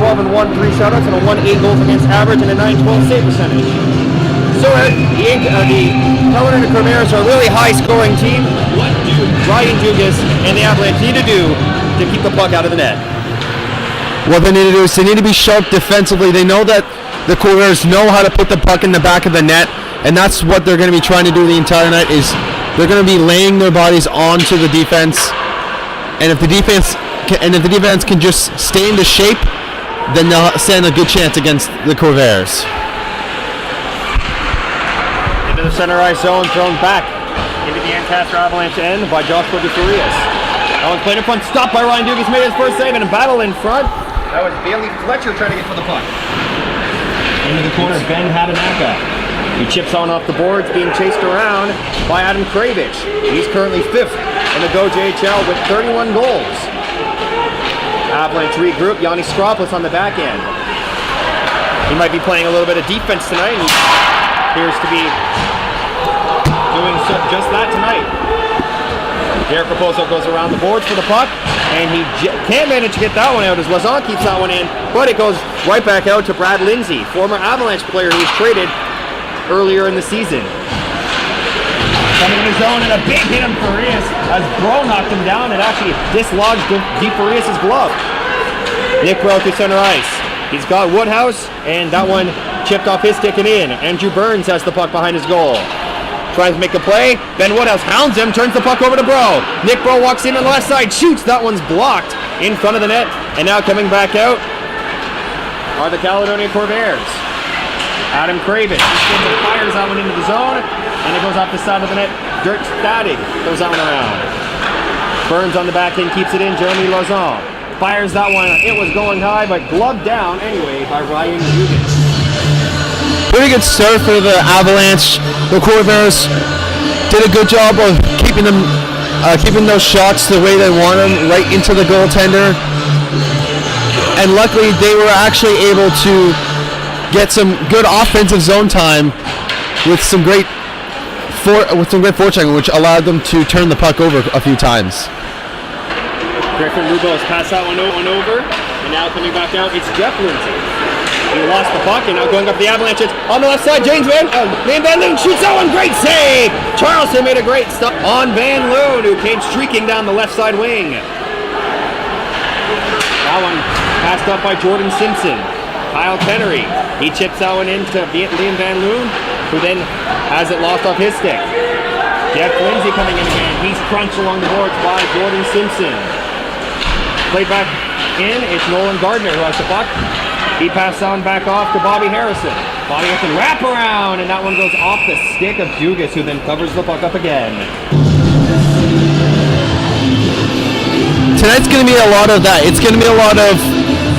12 and 1, 3 shutouts, and a 1.8 goals against average, and a 9.12 save percentage. So the Caledonia Corvairs are a really high-scoring team. What do Ryan Dugas and the Avalanche need to do to keep the puck out of the net? What they need to do is they need to be sharp defensively. They know that the Corvairs know how to put the puck in the back of the net, and that's what they're going to be trying to do the entire night. Is they're going to be laying their bodies onto the defense, and if the defense can just stay into shape, then they'll stand a good chance against the Corvairs. Into the center ice zone, thrown back into the Ancaster Avalanche end by Joshua DeFurias. That one's played in front, stopped by Ryan Dugas, made his first save, and a battle in front. That was Bailey Fletcher trying to get to the puck. Into the corner, Ben Hadanaka. He chips on off the boards, being chased around by Adam Kravich. He's currently 5th in the GOJHL with 31 goals. Avalanche regroup, Yanni Skropos on the back end. He might be playing a little bit of defense tonight. He appears to be doing just that tonight. Derek Raposo goes around the boards for the puck, and he can't manage to get that one out as Lazon keeps that one in, but it goes right back out to Brad Lindsay, former Avalanche player who was traded earlier in the season. Coming in his zone, and a big hit on Farias as Bro knocked him down and actually dislodged DeFarias' glove. Nick Bro to center ice. He's got Woodhouse, and that one chipped off his stick and in. Andrew Burns has the puck behind his goal. Tries to make a play. Ben Woodhouse hounds him, turns the puck over to Bro. Nick Bro walks in on the left side, shoots. That one's blocked in front of the net. And now coming back out are the Caledonia Corvairs. Adam Craven fires that one into the zone, and it goes off the side of the net. Dirk Stadig throws that one around. Burns on the back end, keeps it in. Jeremy Lazon fires that one. It was going high, but gloved down anyway by Ryan Dugas. Pretty good start for the Avalanche. The Corvairs did a good job of keeping those shots the way they want them, right into the goaltender. And luckily, they were actually able to get some good offensive zone time with some great forechecking, which allowed them to turn the puck over a few times. Griffin Lubos passed that one over, and now coming back out, it's Jeff Lindsay. He lost the puck, and now going up the Avalanche. On the left side, Van Loon shoots that one. Great save! Charleston made a great stop on Van Loon, who came streaking down the left side wing. That one passed up by Jordan Simpson. Kyle Kennery, he chips that one into Liam Van Loon, who then has it lost off his stick. Jeff Lindsay coming in again. He's crunched along the boards by Jordan Simpson. Played back in, it's Nolan Gardner who has the puck. He passed on back off to Bobby Harrison. Bobby Harrison wrap around, and that one goes off the stick of Dugas, who then covers the puck up again. Tonight's going to be a lot of that. It's going to be a lot of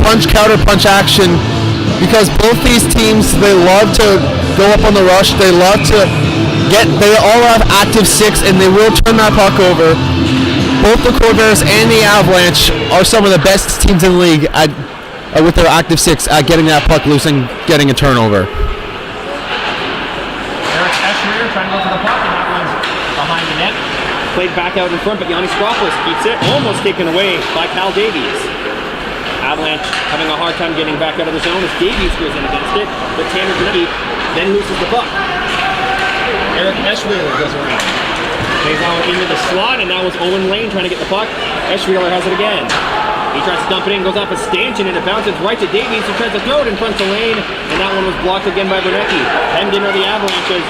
punch, counter punch action, because both these teams, they love to go up on the rush. They love to they all have active 6, and they will turn that puck over. Both the Corvairs and the Avalanche are some of the best teams in the league with their active 6 at getting that puck loose and getting a turnover. Eric Escherier trying to go for the puck, and that one's behind the net. Played back out in front, but Yanni Skropos keeps it, almost taken away by Cal Davies. Avalanche having a hard time getting back out of the zone as Davies goes in against it, but Tanner Gennady then loses the puck. Eric Escherier goes around. Plays on into the slot, and that was Owen Lane trying to get the puck. Escherier has it again. He tries to dump it in, goes off a stanchion, and it bounces right to Davies, who tries to throw it in front of Lane, and that one was blocked again by Bernecki. Hemmed in are the Avalanches.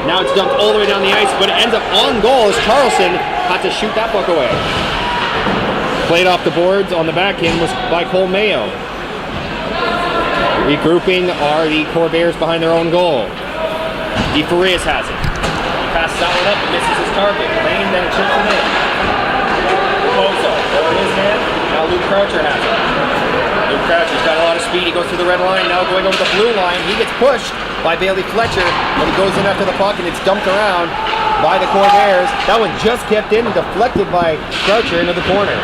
Now it's dumped all the way down the ice, but it ends up on goal as Carlson had to shoot that puck away. Played off the boards on the back end was by Cole Mayo. Regrouping are the Corvairs behind their own goal. DeFarias has it. He passes that one up and misses his target. Lane then chips it in. Pozo over his head. Now Luke Croucher has it. Luke Croucher's got a lot of speed. He goes through the red line. Now going over the blue line. He gets pushed by Bailey Fletcher, but he goes in after the puck and it's dumped around by the Corvairs. That one just kept in and deflected by Croucher into the corner.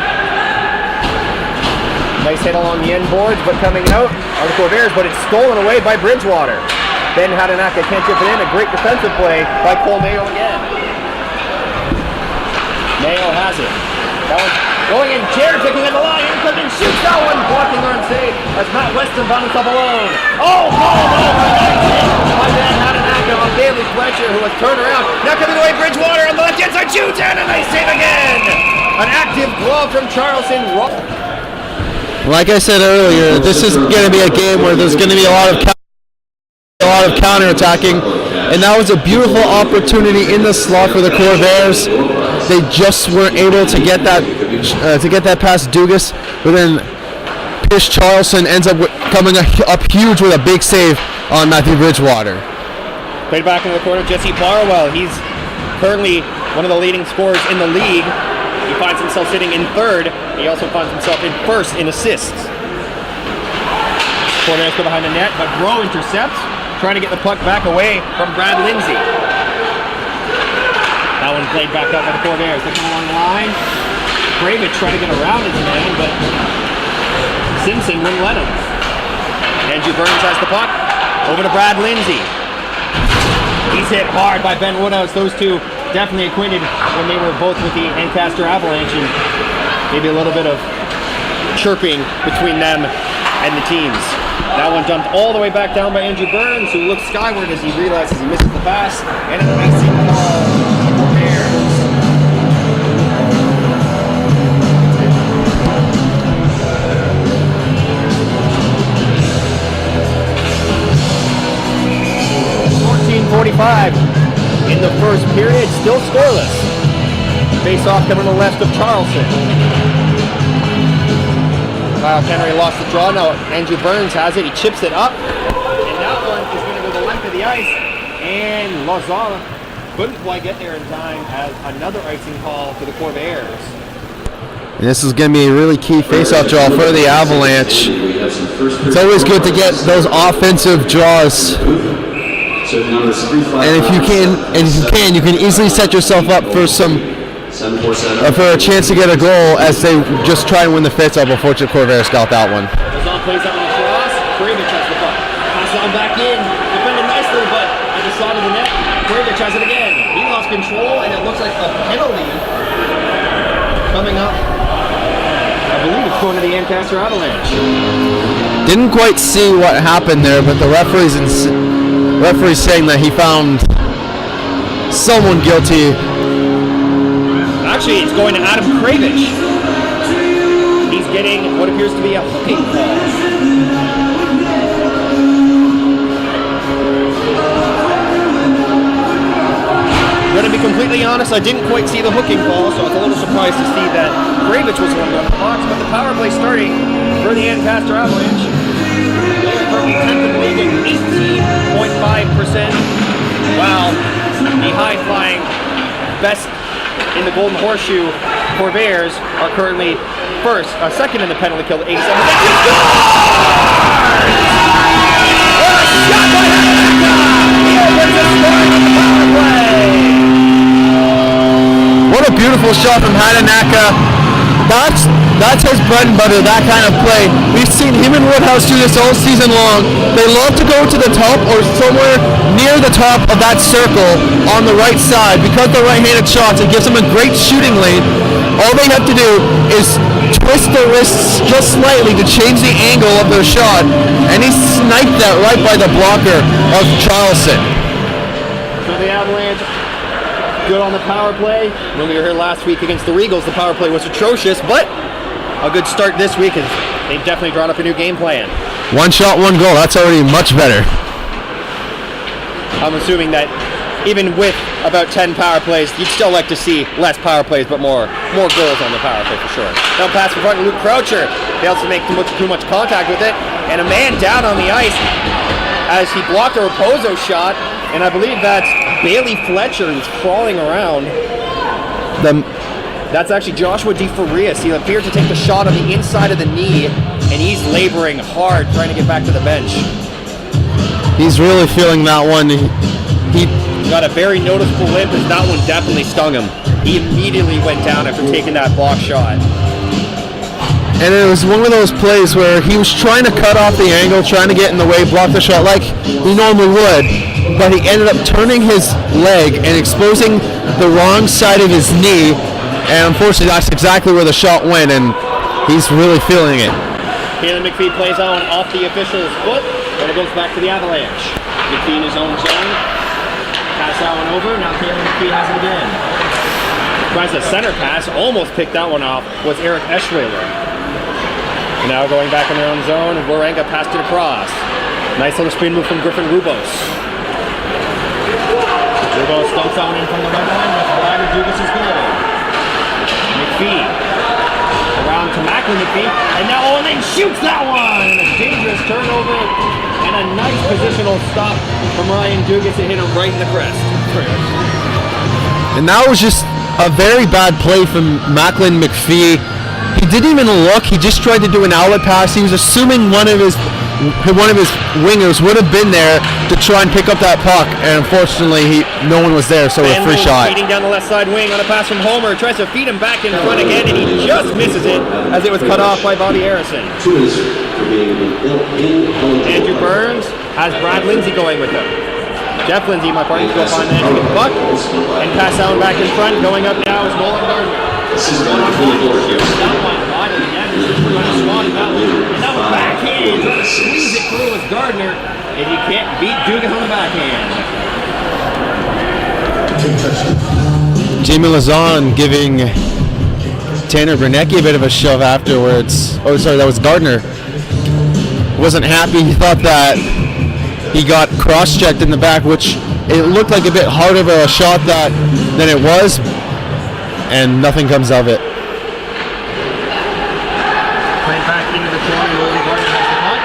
Nice hit along the end boards, but coming out are the Corvairs, but it's stolen away by Bridgewater. Ben Hadanaka can't chip it in. A great defensive play by Cole Mayo again. Mayo has it. That one's Going in, Jared picking at the line, and comes and shoots that one, blocking on save as Matt Weston found himself alone. Oh, ball by Dan Hadanaka on Bailey Fletcher, who was turned around. Now coming away, Bridgewater on the left hand side, shoots in, and they save again. An active glove from Charleston. Like I said earlier, this is going to be a game where there's going to be a lot of counterattacking, and that was a beautiful opportunity in the slot for the Corvairs. They just weren't able to get that past Dugas, but then Pierce Charleston ends up coming up huge with a big save on Matthew Bridgewater. Played back in the corner, Jesse Barwell. He's currently one of the leading scorers in the league. He finds himself sitting in third. He also finds himself in first in assists. Corvairs go behind the net, but Bro intercepts, trying to get the puck back away from Brad Lindsay. That one played back up by the Corvairs. They come along the line. Kravitz trying to get around his man, but Simpson wouldn't let him. Andrew Burns has the puck. Over to Brad Lindsay. He's hit hard by Ben Woodhouse. Those two definitely acquainted when they were both with the Ancaster Avalanche, and maybe a little bit of chirping between them and the teams. That one dumped all the way back down by Andrew Burns, who looks skyward as he realizes he misses the pass, and an icing call. In the first period, still scoreless. Face-off coming to the left of Charleston. Kyle Henry lost the draw. Now Andrew Burns has it. He chips it up. And that one is going to go the length of the ice. And Lozada couldn't quite get there in time as another icing call for the Corvairs. And this is going to be a really key face-off draw for the Avalanche. It's always good to get those offensive draws. And if you can, you can easily set yourself up for for a chance to get a goal as they just try and win the face-off. Unfortunately, Corvairs got that one. Lozada plays that one across. Kravitz has the puck. Pass on back in. Defended nicely, but at the side of the net, Kravitz has it again. He lost control, and it looks like a penalty coming up. I believe it's going to the Ancaster Avalanche. Didn't quite see what happened there, but the referee's saying that he found someone guilty. Actually, it's going to Adam Kravitz. He's getting what appears to be a hooking call. I'm going to be completely honest, I didn't quite see the hooking call, so I was a little surprised to see that Kravitz was the one on the box, but the power play starting for the Ancaster Avalanche. They're currently 10th in the league at 18.5%, while the high-flying best in the Golden Horseshoe Corvairs are currently second in the penalty kill at 87%. Shot by Hadanaka! He opens the scoring on the power play! What a beautiful shot from Hadanaka. That's his bread and butter, that kind of play. We've seen him and Woodhouse do this all season long. They love to go to the top or somewhere near the top of that circle on the right side. Because they're right-handed shots, it gives them a great shooting lane. All they have to do is twist their wrists just slightly to change the angle of their shot, and he sniped that right by the blocker of Charleston. So the Avalanche, good on the power play. When we were here last week against the Regals, the power play was atrocious, but a good start this week, and they've definitely drawn up a new game plan. One shot, one goal. That's already much better. I'm assuming that even with about 10 power plays, you'd still like to see less power plays, but more goals on the power play for sure. Now pass in front, Luke Croucher fails to make too much contact with it, and a man down on the ice as he blocked a Raposo shot, and I believe that's Bailey Fletcher who's crawling around. That's actually Joshua DeFarias. He appeared to take the shot on the inside of the knee, and he's laboring hard trying to get back to the bench. He's really feeling that one. He got a very noticeable limp, as that one definitely stung him. He immediately went down after taking that block shot. And it was one of those plays where he was trying to cut off the angle, trying to get in the way, block the shot like he normally would, but he ended up turning his leg and exposing the wrong side of his knee, And unfortunately, that's exactly where the shot went, and he's really feeling it. Caleb McPhee plays that one off the official's foot, but it goes back to the Avalanche. McPhee in his own zone. Pass that one over. Now Caleb McPhee has it again. Tries a center pass. Almost picked that one off. Was Eric Eschweiler. Now going back in their own zone. Warenga passed it across. Nice little spin move from Griffin Rubos. Rubos dumps that one in from the right line. That's Ryder Dugas' goal. McPhee. Around to Macklin McPhee, and now Olin shoots that one! And a dangerous turnover, and a nice positional stop from Ryan Dugas to hit him right in the crest. And that was just a very bad play from Macklin McPhee. He didn't even look, he just tried to do an outlet pass. He was assuming one of his wingers would have been there to try and pick up that puck, and unfortunately no one was there, so a free shot. Feeding down the left side wing on a pass from Homer, tries to feed him back in front again, and he just misses it as it was cut off by Bobby Harrison. Andrew Burns has Brad Lindsay going with him. Jeff Lindsay, my partner, go find the end of the puck and pass that one back in front. Going up now is Nolan Gardner. That one wide of the net, he's just trying to swat it that one. And that was backhand, trying to squeeze it through with Gardner, and you can't beat Dugas on the backhand. Jamie Lazon giving Tanner Bernecki a bit of a shove afterwards. Oh, sorry, that was Gardner. Wasn't happy. He thought that he got cross-checked in the back, which it looked like a bit harder of a shot than it was, and nothing comes of it. Play back into the corner. Nolan Gardner has the puck.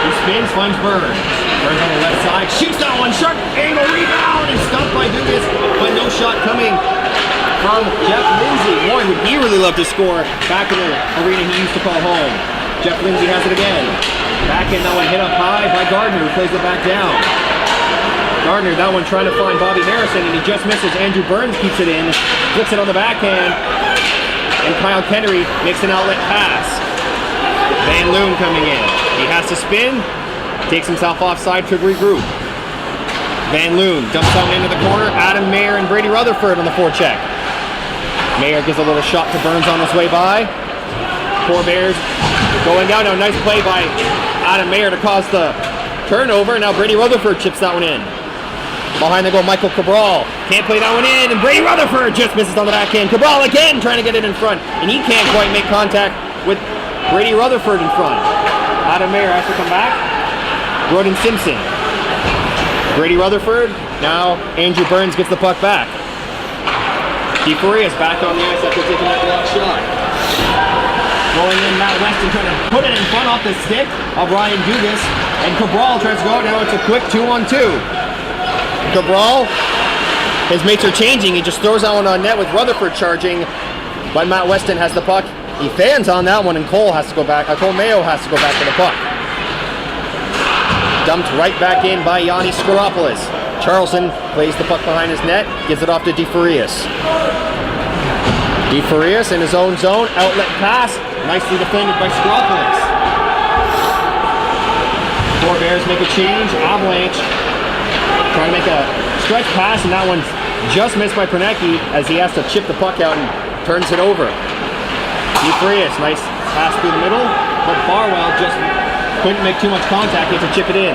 He spins, finds Burns. Burns on the left side, shoots that one, sharp angle, rebound, and stumped by Dugas, but no shot coming from Jeff Lindsay. Boy, would he really love to score back in the arena he used to call home. Jeff Lindsay has it again. Back in, that one hit up high by Gardner, who plays it back down. Gardner, that one trying to find Bobby Harrison, and he just misses. Andrew Burns keeps it in, flips it on the backhand, and Kyle Kennery makes an outlet pass. Van Loon coming in. He has to spin, takes himself offside to regroup. Van Loon dumps down into the corner. Adam Mayer and Brady Rutherford on the forecheck. Mayer gives a little shot to Burns on his way by. Corvairs going down. Now nice play by Adam Mayer to cause the turnover. Now Brady Rutherford chips that one in. Behind the goal, Michael Cabral can't play that one in, and Brady Rutherford just misses on the backhand. Cabral again trying to get it in front, and he can't quite make contact with Brady Rutherford in front. Adam Mayer has to come back. Gordon Simpson. Brady Rutherford. Now Andrew Burns gets the puck back. DeForias back on the ice after taking that block shot. Going in, Matt Weston trying to put it in front off the stick of Ryan Dugas, and Cabral tries to go. Now it's a quick 2-on-2. Cabral, his mates are changing. He just throws that one on net with Rutherford charging, but Matt Weston has the puck. He fans on that one, and Cole has to go back. Cole Mayo has to go back to the puck. Dumped right back in by Yanni Skaropoulos. Charlson plays the puck behind his net, gives it off to DeForias. DeForias in his own zone, outlet pass, nicely defended by Skaropoulos. Corvairs make a change. Avalanche trying to make a stretch pass, and that one's just missed by Pernecki as he has to chip the puck out and turns it over. DeForias, nice pass through the middle, but Barwell just couldn't make too much contact. He had to chip it in.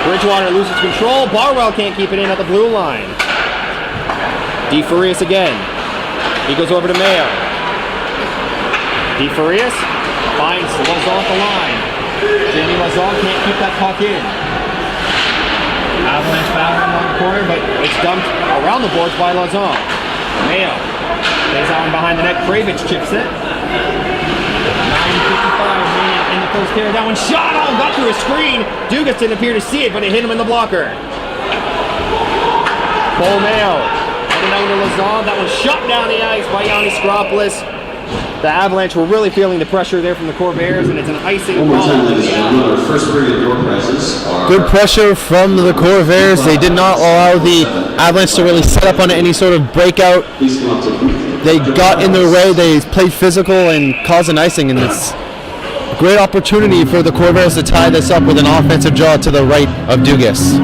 Bridgewater loses control. Barwell can't keep it in at the blue line. DeForias again. He goes over to Mayo. DeForias finds Lazon at the line. Jamie Lazon can't keep that puck in. Avalanche battle in one corner, but it's dumped around the boards by Lazon. Mayo plays that one behind the net. Kravitz chips it. 9:55 in the first period. That one shot got through a screen. Dugas didn't appear to see it, but it hit him in the blocker. Cole Mayo heading down to Lazon. That one shot down the ice by Yanni Skaropoulos. The Avalanche were really feeling the pressure there from the Corvairs, and it's an icing call. First period door prizes are Good pressure from the Corvairs. They did not allow the Avalanche to really set up on any sort of breakout. please come up to the booth. They got in their way. They played physical and caused an icing, and it's a great opportunity for the Corvairs to tie this up with an offensive draw to the right of Dugas.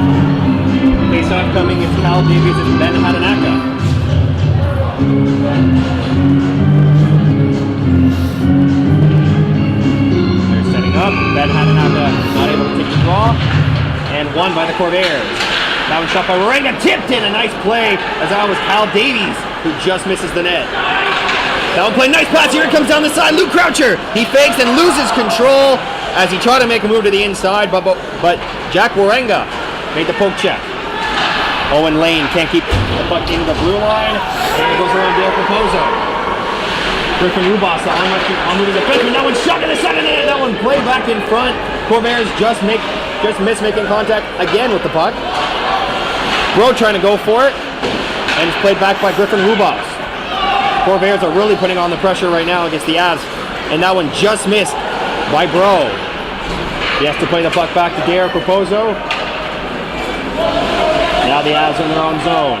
Face-off coming is Cal Davies and Ben Hadanaka. Ben not able to take the draw. And won by the Corvairs. That one shot by Warenga, tipped in, a nice play, as that was Kyle Davies, who just misses the net. That one played, nice pass, here it comes down the side, Luke Croucher, he fakes and loses control as he tried to make a move to the inside, but Jack Warenga made the poke check. Owen Lane can't keep the puck into the blue line, and it goes around Dale Proposo. Griffin Rubas, the on-moving defenseman, that one shot in the center net, that one played back in front. Corvairs just miss making contact again with the puck. Bro trying to go for it, and it's played back by Griffin Rubas. Corvairs are really putting on the pressure right now against the Avs, and that one just missed by Bro. He has to play the puck back to Derek Raposo. Now the Avs in their own zone.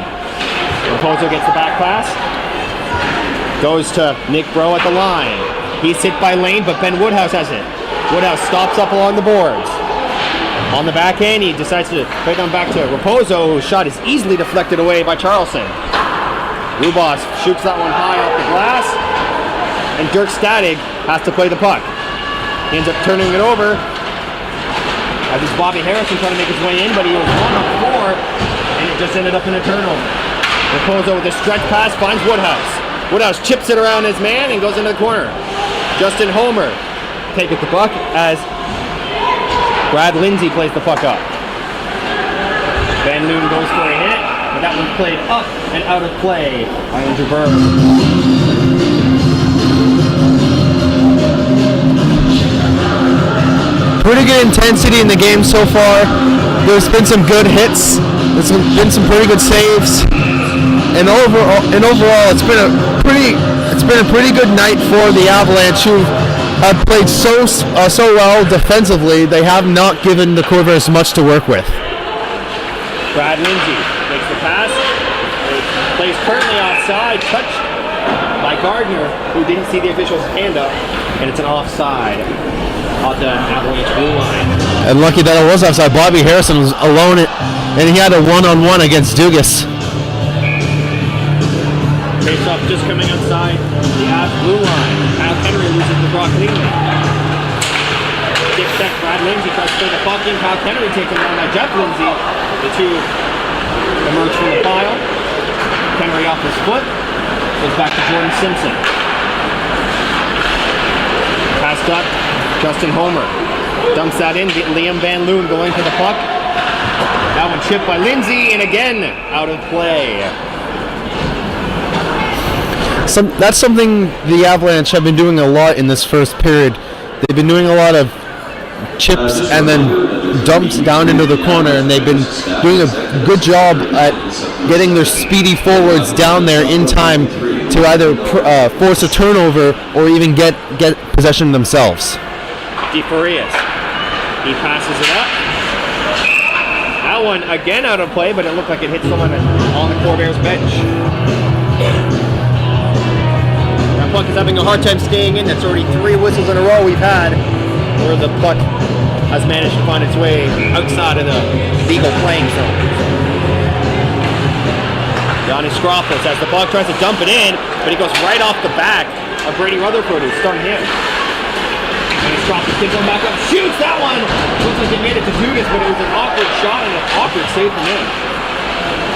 Raposo gets the back pass. Goes to Nick Bro at the line. He's hit by Lane, but Ben Woodhouse has it. Woodhouse stops up along the boards. On the back end, he decides to play them back to Raposo, whose shot is easily deflected away by Charleston. Rubas shoots that one high off the glass, and Dirk Stadig has to play the puck. He ends up turning it over, as it's Bobby Harrison trying to make his way in, but he was 1-4, and it just ended up in a turnover. Raposo with a stretch pass finds Woodhouse. Woodhouse chips it around his man and goes into the corner. Justin Homer takes the puck as Brad Lindsay plays the puck up. Ben Loon goes for a hit, but that one's played up and out of play by Andrew Berg. Pretty good intensity in the game so far. There's been some good hits. There's been some pretty good saves. And overall, it's been a pretty good night for the Avalanche, who have played so well defensively. They have not given the Corvairs much to work with. Brad Lindsay makes the pass. It plays currently offside, touched by Gardner, who didn't see the official's hand up, and it's an offside off the Avalanche blue line. And lucky that it was offside. Bobby Harrison was alone, and he had a one-on-one against Dugas. Face-off just coming outside the Avs blue line. Kyle Henry loses the draw cleanly. Dick check, Brad Lindsay tries to play the puck in. Kyle Henry taken down by Jeff Lindsay. The two emerge from the pile. Henry off his foot. Goes back to Jordan Simpson. Passed up, Justin Homer. Dumps that in, Liam Van Loon going for the puck. That one chipped by Lindsay, and again, out of play. That's something the Avalanche have been doing a lot in this first period. They've been doing a lot of chips and then dumps down into the corner, and they've been doing a good job at getting their speedy forwards down there in time to either force a turnover or even get possession themselves. DeFarias, he passes it up. That one again out of play, but it looked like it hit someone on the Corvairs bench. Puck is having a hard time staying in. That's already 3 whistles in a row we've had where the puck has managed to find its way outside of the legal playing zone. Johnny Skropos as the puck tries to dump it in, but he goes right off the back of Brady Rutherford, who's stung him. Johnny Skropos kicks him back up, shoots that one! Looks like he made it to Dugas, but it was an awkward shot and an awkward save from him.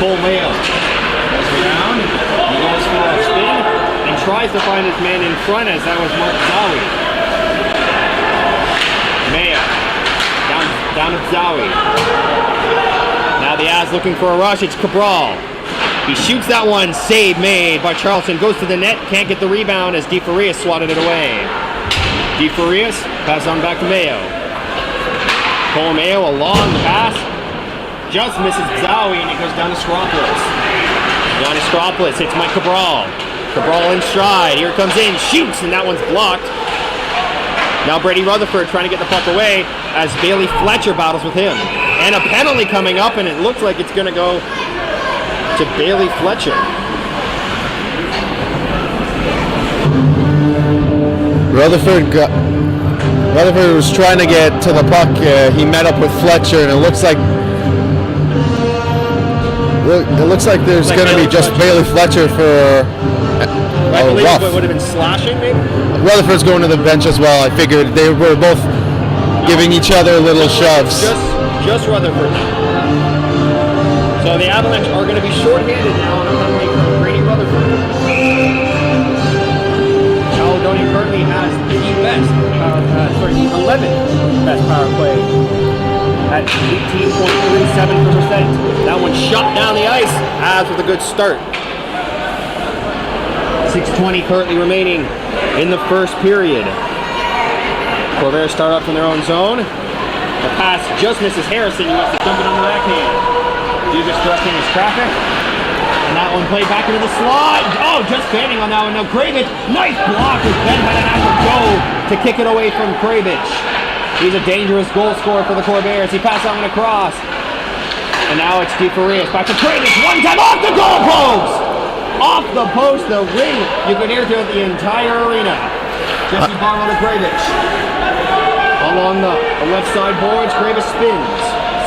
Cole Mayo goes around, he goes for a spin, and tries to find his man in front, as that was Mark Zawi. Mayo, down to Zawi. Now the Avs looking for a rush, it's Cabral. He shoots that one, save made by Charleston, goes to the net, can't get the rebound as DeFarias swatted it away. DeFarias, pass on back to Mayo. Cole Mayo, a long pass, just misses Zawi, and it goes down to Skropoulos. Johnny Skropoulos hits Mike Cabral. Cabral in stride, here it comes in, shoots, and that one's blocked. Now Brady Rutherford trying to get the puck away as Bailey Fletcher battles with him. And a penalty coming up, and it looks like it's going to go to Bailey Fletcher. Rutherford was trying to get to the puck. He met up with Fletcher, and it looks like there's going to be just Bailey Fletcher for I believe rough. it would have been slashing, maybe? Rutherford's going to the bench as well. I figured they were both giving each other little shoves. Just Rutherford. So the Avalanche are going to be short-handed now on a penalty from Brady Rutherford. Caledonia currently has the best, 11th best power play at 18.37%. That one shot down the ice, as with a good start. 6:20 currently remaining in the first period. Corvairs start up from their own zone. The pass just misses Harrison. He wants to dump it on the backhand. Dugas thrusting his traffic. And that one played back into the slot. Oh, just fanning on that one. Now Kravich, nice block as Ben had an to go to kick it away from Kravich. He's a dangerous goal scorer for the Corvairs. He passed that one across. And now it's DeFarias. Back to Kravich. One time off the goal post! Off the post, the ring. You can hear throughout the entire arena. Jesse Barlow to Kravich. Along the left side boards, Kravich spins.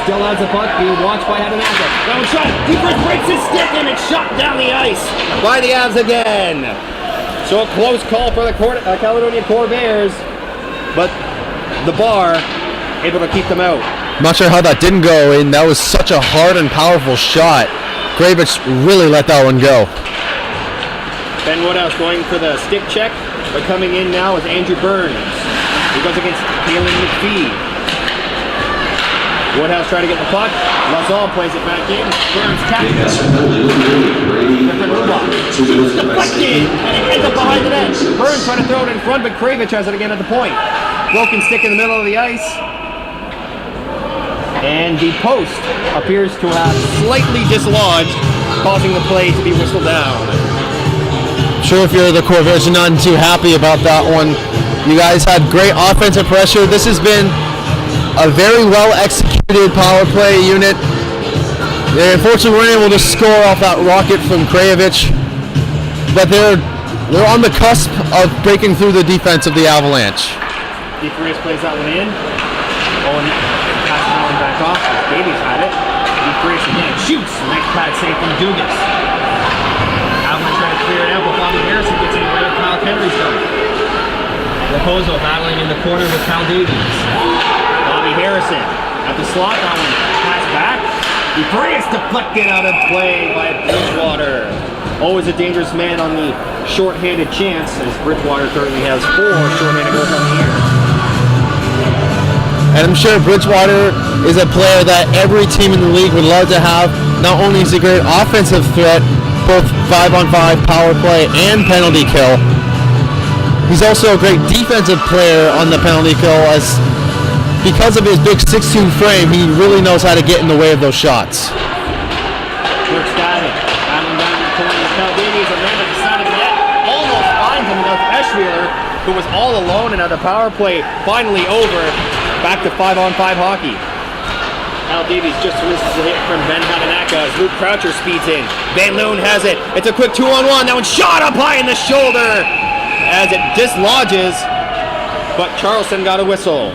Still has the puck, being watched by Hadanaka. That one shot. DeFarias breaks his stick and it's shot down the ice by the Avs again. So a close call for the Caledonia Corvairs, but the bar able to keep them out. Not sure how that didn't go in. That was such a hard and powerful shot. Kravich really let that one go. Ben Woodhouse going for the stick check, but coming in now is Andrew Burns. He goes against Kalen McPhee. Woodhouse trying to get the puck. Lazal plays it back in. Burns taps it. Different Rubach. Deflected, and it ends up behind the net. Burns trying to throw it in front, but Kravich has it again at the point. Broken stick in the middle of the ice. And the post appears to have slightly dislodged, causing the play to be whistled down. Sure, if you're the Corvairs, you're not too happy about that one. You guys had great offensive pressure. This has been a very well executed power play unit. They unfortunately weren't able to score off that rocket from Kravich, but they're on the cusp of breaking through the defense of the Avalanche. DeFarias plays that one in. Owen passes that one back off. Davies had it. DeFarias again shoots. Nice pad save from Dugas. Avalanche trying to clear it out, but Bobby Harrison gets in the way of Kyle Kennedy's done. Raposo battling in the corner with Kyle Davies. Bobby Harrison at the slot. That one pass back. DeFarias deflected out of play by Bridgewater. Always a dangerous man on the short-handed chance, as Bridgewater currently has 4 short-handed goals on the year. And I'm sure Bridgewater is a player that every team in the league would love to have. Not only is he a great offensive threat, both 5-on-5 power play and penalty kill, he's also a great defensive player on the penalty kill, as because of his big 6'2" frame, he really knows how to get in the way of those shots. Quick static. Battling down in the corner with Kyle Davies, a man at the side of the net. Almost finds him enough. Eschweiler, who was all alone and had the power play finally over. Back to 5-on-5 hockey. Kyle Davies just misses a hit from Ben Hadanaka as Luke Croucher speeds in. Van Loon has it. It's a quick 2-on-1. That one shot up high in the shoulder as it dislodges, but Charleston got a whistle.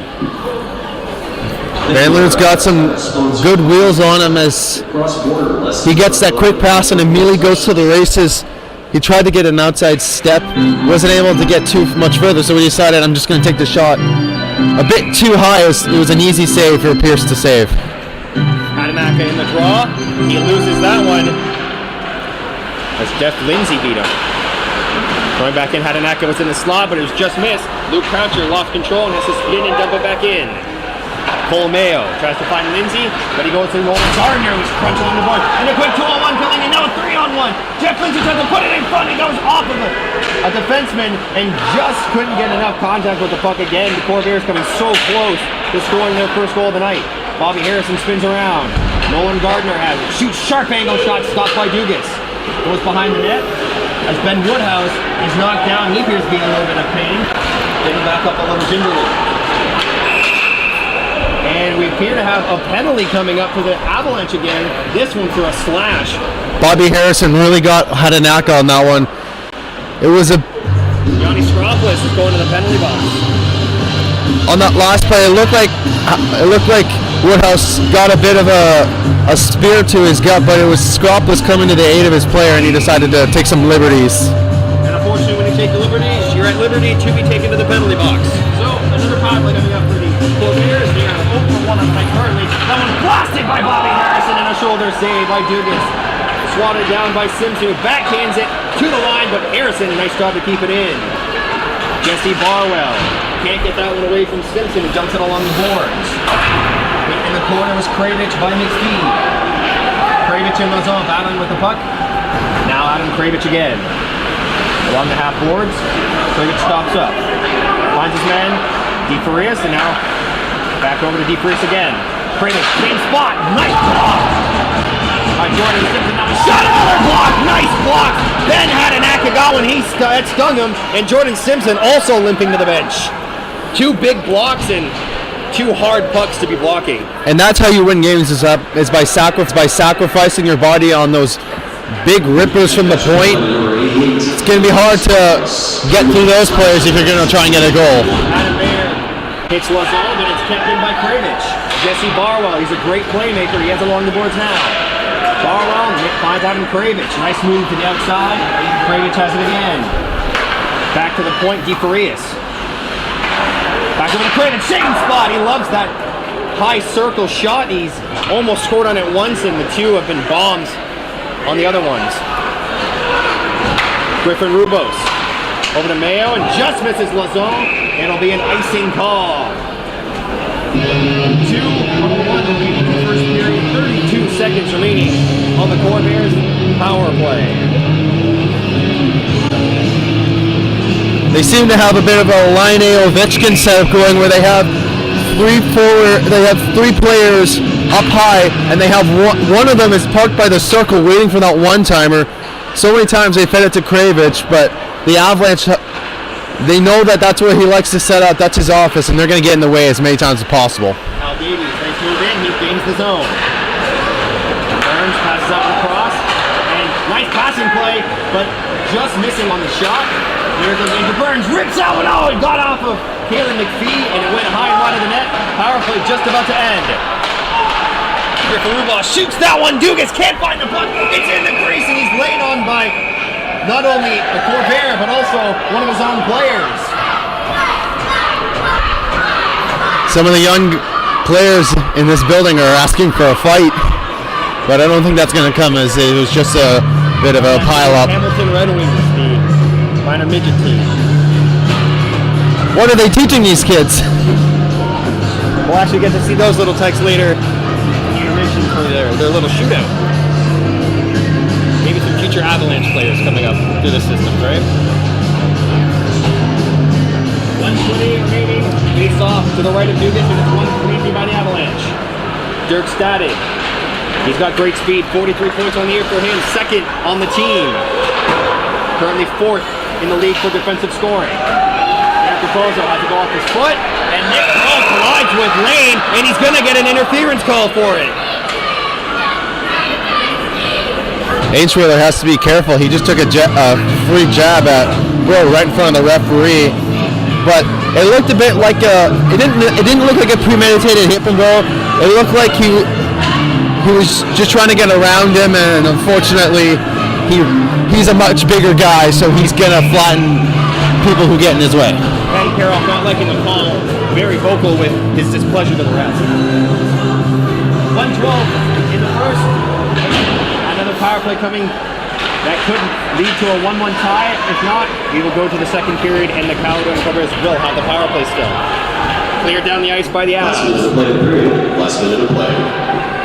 Van Loon's got some good wheels on him as he gets that quick pass and immediately goes to the races. He tried to get an outside step, wasn't able to get too much further, so he decided, I'm just going to take the shot a bit too high. It was an easy save for Pierce to save. Hadanaka in the draw. He loses that one as Jeff Lindsay beat him. Going back in, Hadanaka was in the slot, but it was just missed. Luke Croucher lost control and has to spin and dump it back in. Cole Mayo tries to find Lindsay, but he goes to Nolan Gardner, who's crunching on the board. And a quick 2-on-1 coming in, now a 3-on-1. Jeff Lindsay tries to put it in front, and goes off of a defenseman and just couldn't get enough contact with the puck again. The Corvairs coming so close to scoring their first goal of the night. Bobby Harrison spins around. Nolan Gardner has it. Shoots sharp angle shot, stopped by Dugas. Goes behind the net as Ben Woodhouse is knocked down. He appears to be in a little bit of pain. Getting back up a little gingerly. And we appear to have a penalty coming up for the Avalanche again. This one for a slash. Bobby Harrison really got Hadanaka on that one. It was a... Yanni Stropoulos is going to the penalty box. On that last play, it looked like Woodhouse got a bit of a spear to his gut, but it was Stropoulos coming to the aid of his player, and he decided to take some liberties. And unfortunately, when you take the liberties, you're at liberty to be taken to the penalty box. So, another power play coming up for the Corvairs. shoulder save by Dugas. Swatted down by Simpson, who backhands it to the line, but Harrison, nice job to keep it in. Jesse Barwell can't get that one away from Simpson, who dumps it along the boards. In the corner was Kravich by McPhee. Kravich and Lazon battling with the puck. Now Adam Kravich again. Along the half boards, Kravich stops up. Finds his man, DeFarias, and now back over to DeFarias again. Kravich, same spot, nice block! Jordan Simpson now shot, another block, nice block! Then had an Akagawa and that stung him, and Jordan Simpson also limping to the bench. Two big blocks and two hard pucks to be blocking. And that's how you win games is by sacrificing your body on those big rippers from the point. It's going to be hard to get through those players if you're going to try and get a goal. Adam Mayer hits Lazon, but it's kept in by Kravich. Jesse Barwell, he's a great playmaker. He has along the boards now. Barwell finds Adam Kravich. Nice move to the outside. Kravich has it again. Back to the point, DeFarias. Back over to Kravich, same spot. He loves that high circle shot. He's almost scored on it once, and the two have been bombs on the other ones. Griffin Rubos over to Mayo and just misses Lazon. It'll be an icing call. 2-1 remaining in the first period. 32 seconds remaining on the Corvairs power play. They seem to have a bit of a Line A Ovechkin setup going where they have three players up high, and they have one of them is parked by the circle waiting for that one-timer. So many times they fed it to Kravich, but the Avalanche, they know that that's where he likes to set up. That's his office, and they're going to get in the way as many times as possible. Al Davies, nice move in. He gains the zone. Burns passes out across, and nice passing play, but just missing on the shot. Here goes into Burns, rips out, and oh, it got off of Kalen McPhee, and it went high and wide of the net. Power play just about to end. Griffin Rubos shoots that one. Dugas can't find the puck. It's in the crease, and he's laid on by not only a Corvair, but also one of his own players. Some of the young players in this building are asking for a fight, but I don't think that's going to come, as it was just a bit of a pile-up. Hamilton Red Wings, the minor midget team. What are they teaching these kids? We'll actually get to see those little techs later. For their little shootout. Maybe some future Avalanche players coming up through the systems, right? 1:20 remaining. Face off to the right of Dugas, and it's 1-3 by the Avalanche. Dirk Stade. He's got great speed. 43 points on the year for him. Second on the team. Currently fourth in the league for defensive scoring. Proposal has to go off his foot, and Nick Kroll collides with Lane, and he's going to get an interference call for it. Ainsworth has to be careful. He just took a free jab at Will right in front of the referee, but it looked a bit like it didn't look like a premeditated hit and go. It looked like he was just trying to get around him, and unfortunately he's a much bigger guy, so he's gonna flatten people who get in his way. Patty Carroll not liking the call, very vocal with his displeasure to the rest. 1:12 in the first. Another power play coming that could lead to a 1-1 tie. If not, we will go to the second period, and the Caledonia Corvairs will have the power play still. Cleared down the ice by the Avs. Last minute of play, period. Last minute of play.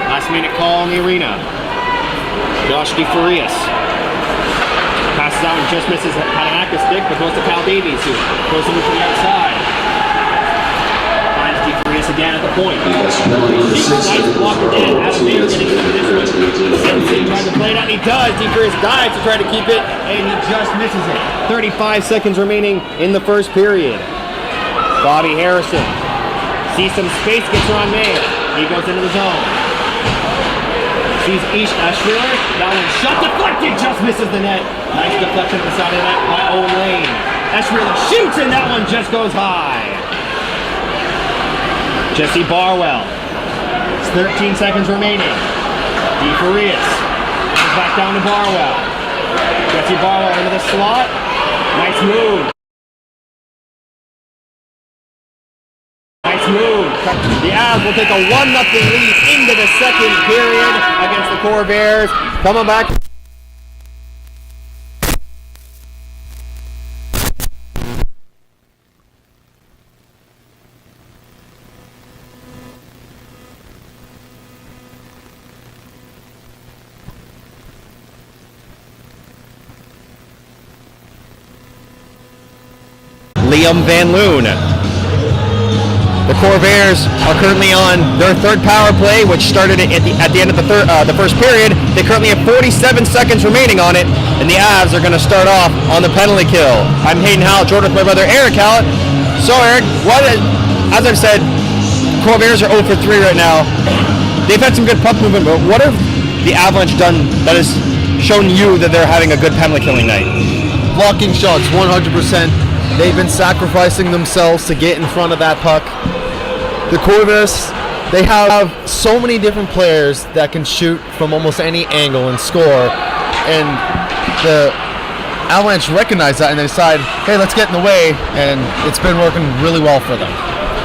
Last minute call in the arena. Josh DeFarias passes out and just misses Hatanaka stick, but goes to Cal Davies, who goes to move to the outside. Finds DeFarias again at the point. Nice block again. Adam Mayer getting into this one. Simpson trying to play it out, and he does. DeFarias dives to try to keep it, and he just misses it. 35 seconds remaining in the first period. Bobby Harrison sees some space, gets around Mayer. He goes into the zone. Sees Ish Ashwiller. That one shot deflected, just misses the net. Nice deflection at the side of the net by Owen Lane. Ashwiller shoots, and that one just goes high. Jesse Barwell. It's 13 seconds remaining. DeFarias goes back down to Barwell. Jesse Barwell into the slot. Nice move. Nice move. The Avs will take a 1-0 lead in into the second period against the Corvairs. Coming back. Liam Van Loon. The Corvairs are currently on their third power play, which started at the end of the first period. They currently have 47 seconds remaining on it, and the Avs are going to start off on the penalty kill. I'm Hayden Howell, Jordan with my brother Eric Howell. So Eric, as I've said, Corvairs are 0 for 3 right now. They've had some good puck movement, but what have the Avalanche done that has shown you that they're having a good penalty killing night? Blocking shots, 100%. They've been sacrificing themselves to get in front of that puck. The Corvairs, they have so many different players that can shoot from almost any angle and score, and the Avalanche recognize that and they decide, hey, let's get in the way, and it's been working really well for them.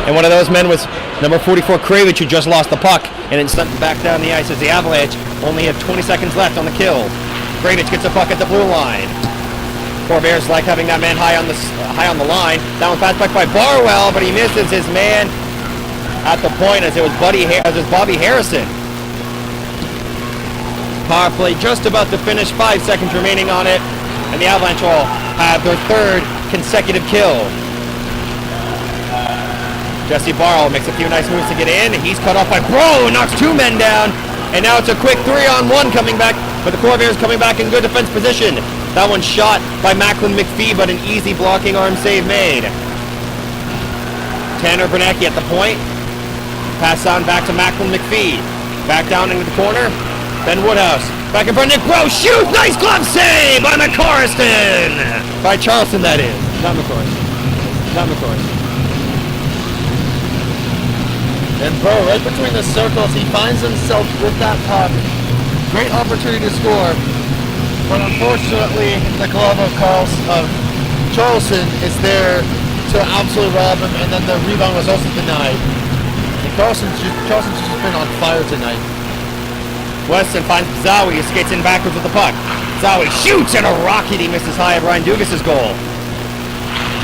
And one of those men was number 44 Kravich, who just lost the puck and then sent back down the ice as the Avalanche only have 20 seconds left on the kill. Kravich gets the puck at the blue line. Corvairs like having that man high on the line. Down fast back by Barwell, but he misses his man at the point as it was Bobby Harrison. Power play just about to finish, 5 seconds remaining on it, and the Avalanche will have their third consecutive kill. Jesse Barwell makes a few nice moves to get in. He's cut off by Bro, knocks 2 men down, and now it's a quick 3-on-1 coming back, but the Corvairs coming back in good defense position. That one shot by Macklin McPhee, but an easy blocking arm save made. Tanner Bernacki at the point. Pass on back to Macklin McPhee. Back down into the corner. Ben Woodhouse. Back in front. Nick Rowe shoots. Nice glove save by McCorriston. By Charleston, that is. Not McCorriston. Not McCorriston. And Bro, right between the circles, he finds himself with that puck. Great opportunity to score. But unfortunately, the glove of Charleston is there to absolutely rob him, and then the rebound was also denied. And Charleston's just been on fire tonight. Weston finds Zawi, who skates in backwards with the puck. Zawi shoots and a rocket. He misses high at Ryan Dugas' goal.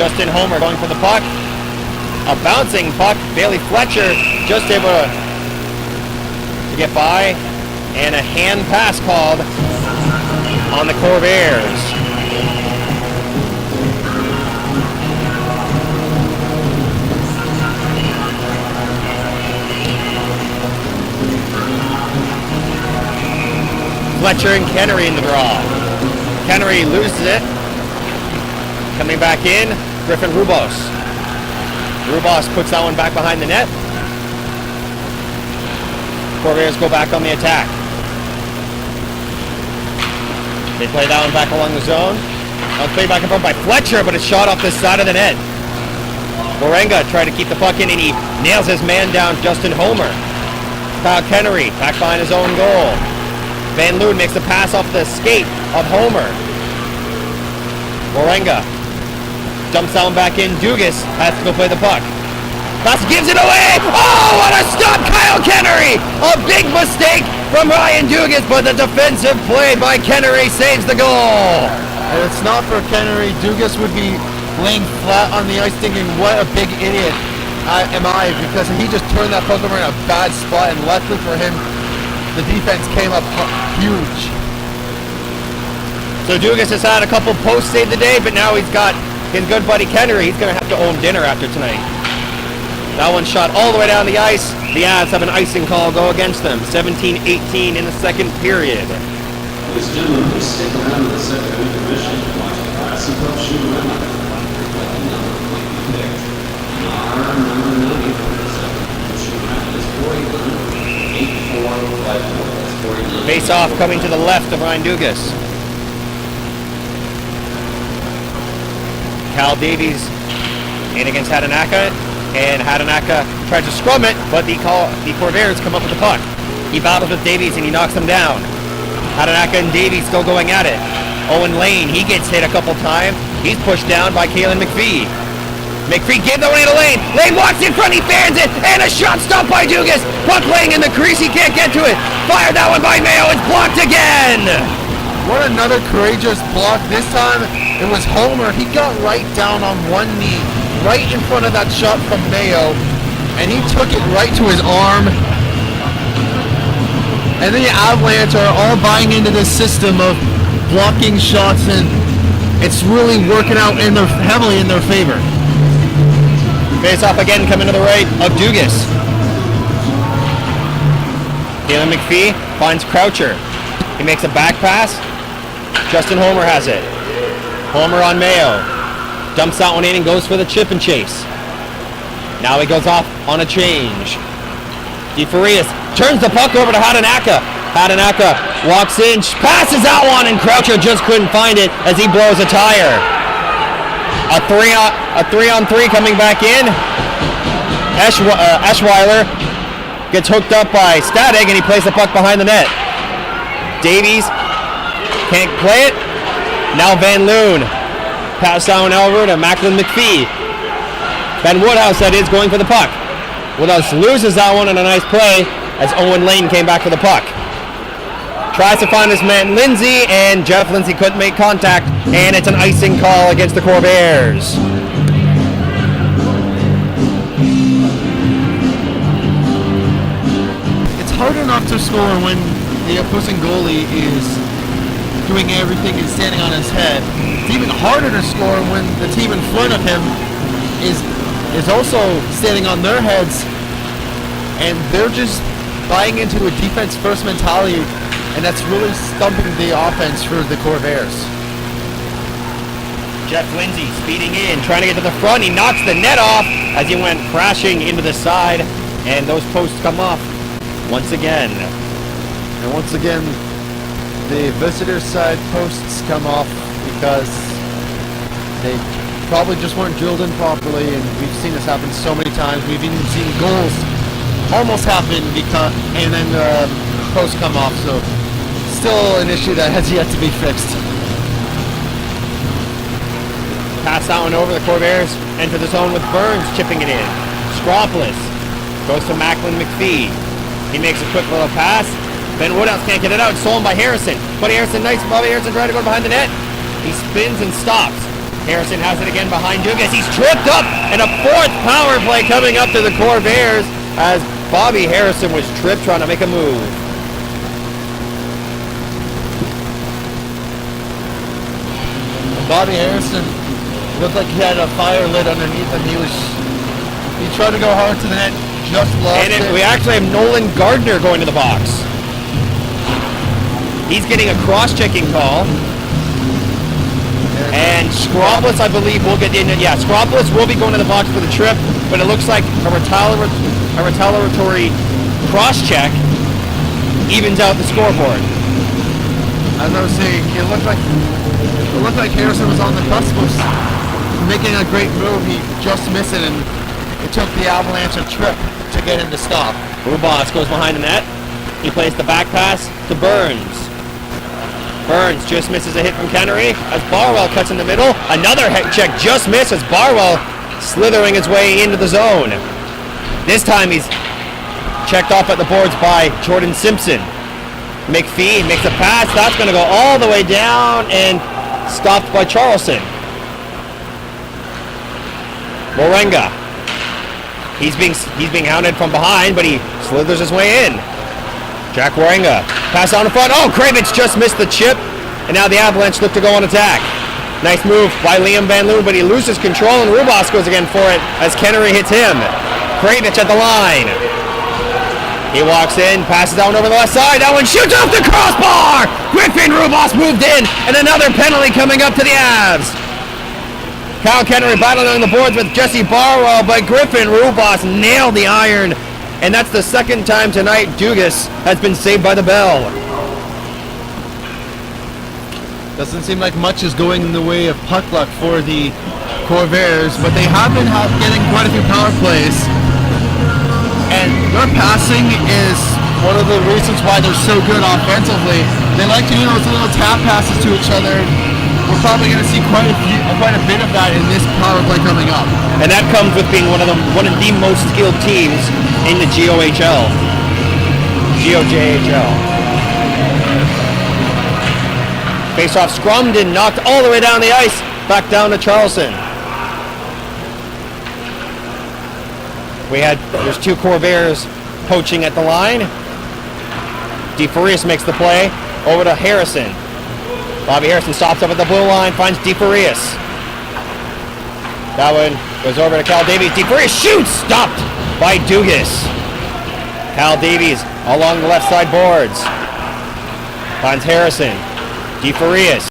Justin Homer going for the puck. A bouncing puck. Bailey Fletcher just able to get by, and a hand pass called on the Corvairs. Fletcher and Kennery in the draw. Kennery loses it. Coming back in, Griffin Rubos. Rubos puts that one back behind the net. Corvairs go back on the attack. They play that one back along the zone. Played back and forth by Fletcher, but it's shot off the side of the net. Morenga tried to keep the puck in, and he nails his man down, Justin Homer. Kyle Kennery back behind his own goal. Van Loon makes the pass off the skate of Homer. Morenga dumps that one back in. Dugas has to go play the puck. Pass gives it away. Oh, what a stop, Kyle Kennery! A big mistake from Ryan Dugas, but the defensive play by Kennery saves the goal. And it's not for Kennery. Dugas would be laying flat on the ice thinking, what a big idiot am I, because he just turned that puck over in a bad spot, and luckily for him, the defense came up huge. So Dugas has had a couple posts save the day, but now he's got his good buddy Kennery. He's going to have to own dinner after tonight. That one shot all the way down the ice. The Avs have an icing call go against them. 17-18 in the second period. Ladies and gentlemen, please stick around to the second intermission to watch the Classic Cup shoot around. Reflecting on the point you picked. Our number 90 for the second shoot around is 41-8454. That's 49. Face off coming to the left of Ryan Dugas. Cal Davies in against Hadanaka, and Hadanaka tries to scrum it, but the Corvairs come up with the puck. He battles with Davies and he knocks him down. Hadanaka and Davies still going at it. Owen Lane, he gets hit a couple times. He's pushed down by Kalen McPhee. McPhee gave that one into Lane. Lane walks in front, he fans it, and a shot stopped by Dugas. Puck laying in the crease, he can't get to it. Fired that one by Mayo, it's blocked again. What another courageous block. This time it was Homer. He got right down on one knee, right in front of that shot from Mayo, and he took it right to his arm. And the Avalanche are all buying into this system of blocking shots, and it's really working out heavily in their favor. Face off again, coming to the right of Dugas. Galen McPhee finds Croucher. He makes a back pass. Justin Homer has it. Homer on Mayo. Dumps that one in and goes for the chip and chase. Now he goes off on a change. DeFarias turns the puck over to Hadanaka. Hadanaka walks in, passes that one, and Croucher just couldn't find it as he blows a tire. A 3-on-3 coming back in. Eschweiler gets hooked up by Static, and he plays the puck behind the net. Davies can't play it. Now Van Loon. Pass down over to Macklin McPhee. Ben Woodhouse, that is, going for the puck. Woodhouse loses that one in a nice play as Owen Lane came back for the puck. Tries to find his man Lindsay, and Jeff Lindsay couldn't make contact, and it's an icing call against the Corvairs. It's hard enough to score when the opposing goalie is doing everything and standing on his head. It's even harder to score when the team in front of him is also standing on their heads, and they're just buying into a defense first mentality, and that's really stumping the offense for the Corvairs. Jeff Lindsay speeding in, trying to get to the front. He knocks the net off as he went crashing into the side, and those posts come off once again. And once again, the visitors' side posts come off because they probably just weren't drilled in properly, and we've seen this happen so many times. We've even seen goals almost happen and then the posts come off, so still an issue that has yet to be fixed. Pass that one over. The Corvairs enter the zone with Burns chipping it in. Scropolis goes to Macklin McPhee. He makes a quick little pass. Ben Woodhouse can't get it out. Stolen by Harrison. Buddy Harrison, nice. Bobby Harrison trying to go behind the net. He spins and stops. Harrison has it again behind Dugas. He's tripped up, and a fourth power play coming up to the Corvairs as Bobby Harrison was tripped trying to make a move. Bobby Harrison looked like he had a fire lit underneath him. He tried to go hard to the net, just lost it. We actually have Nolan Gardner going to the box. He's getting a cross-checking call. And Scropolis, I believe, will get in. Yeah, Scropolis will be going to the box for the trip, but it looks like a retaliatory cross-check evens out the scoreboard. As I was saying, it looked like Harrison was on the cusp of making a great move. He just missed it, and it took the Avalanche a trip to get him to stop. Rubas goes behind the net. He plays the back pass to Burns. Burns just misses a hit from Kennery as Barwell cuts in the middle. Another head check just missed as Barwell slithering his way into the zone. This time he's checked off at the boards by Jordan Simpson. McPhee makes a pass. That's going to go all the way down and stopped by Charleston. Morenga. He's being hounded from behind, but he slithers his way in. Jack Waringa. Pass down in front. Oh, Kravitz just missed the chip. And now the Avalanche look to go on attack. Nice move by Liam Van Loon, but he loses control, and Rubas goes again for it as Kennery hits him. Kravitz at the line. He walks in, passes down over the left side. That one shoots off the crossbar. Griffin Rubas moved in, and another penalty coming up to the Avs. Kyle Kennery battling on the boards with Jesse Barwell, but Griffin Rubas nailed the iron. And that's the second time tonight Dugas has been saved by the bell. Doesn't seem like much is going in the way of puck luck for the Corvairs, but they have been getting quite a few power plays. And their passing is one of the reasons why they're so good offensively. They like to do those little tap passes to each other, we're probably going to see quite a bit of that in this power play coming up. And that comes with being one of the most skilled teams in the GOJHL. Face-off scrummed and knocked all the way down the ice. Back down to Charleston. There's two Corvairs poaching at the line. DeFarias makes the play over to Harrison. Bobby Harrison stops up at the blue line, finds DeFarias. That one goes over to Cal Davies. DeFarias shoots! Stopped by Dugas. Cal Davies along the left side boards. Finds Harrison. DeFarias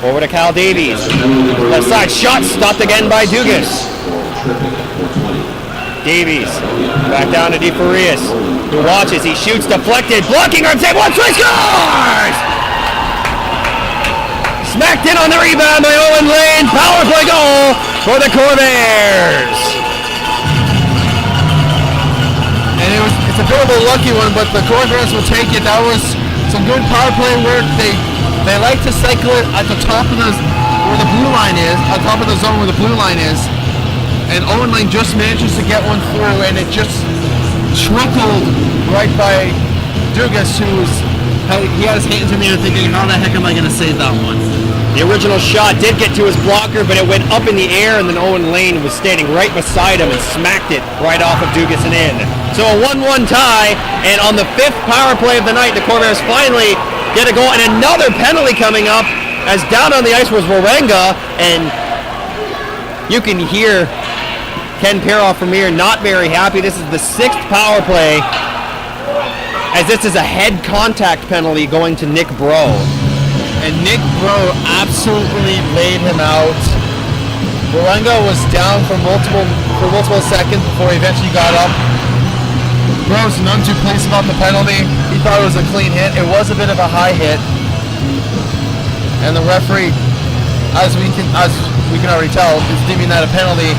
over to Cal Davies. Left side shot stopped again by Dugas. Davies back down to DeFarias, who watches, he shoots, deflected, blocking arm save, 1-2 scores! Smacked in on the rebound by Owen Lane, power play goal for the Corvairs. And it's a bit of a lucky one, but the Corvairs will take it. That was some good power play work. They like to cycle it at the top of where the blue line is, on top of the zone where the blue line is. And Owen Lane just manages to get one through, and it just trickled right by Dugas, he had his hands in the air thinking, how the heck am I going to save that one? The original shot did get to his blocker, but it went up in the air, and then Owen Lane was standing right beside him and smacked it right off of Dugas and in. So a 1-1 tie, and on the 5th power play of the night, the Corvairs finally get a goal, and another penalty coming up, as down on the ice was Warenga, and you can hear Ken Peroff from here not very happy. This is the 6th power play, as this is a head contact penalty going to Nick Bro. And Nick Bro absolutely laid him out. Warenga was down for multiple seconds before he eventually got up. Bro's none too pleased about the penalty. He thought it was a clean hit. It was a bit of a high hit. And the referee, as we can already tell, is deeming that a penalty.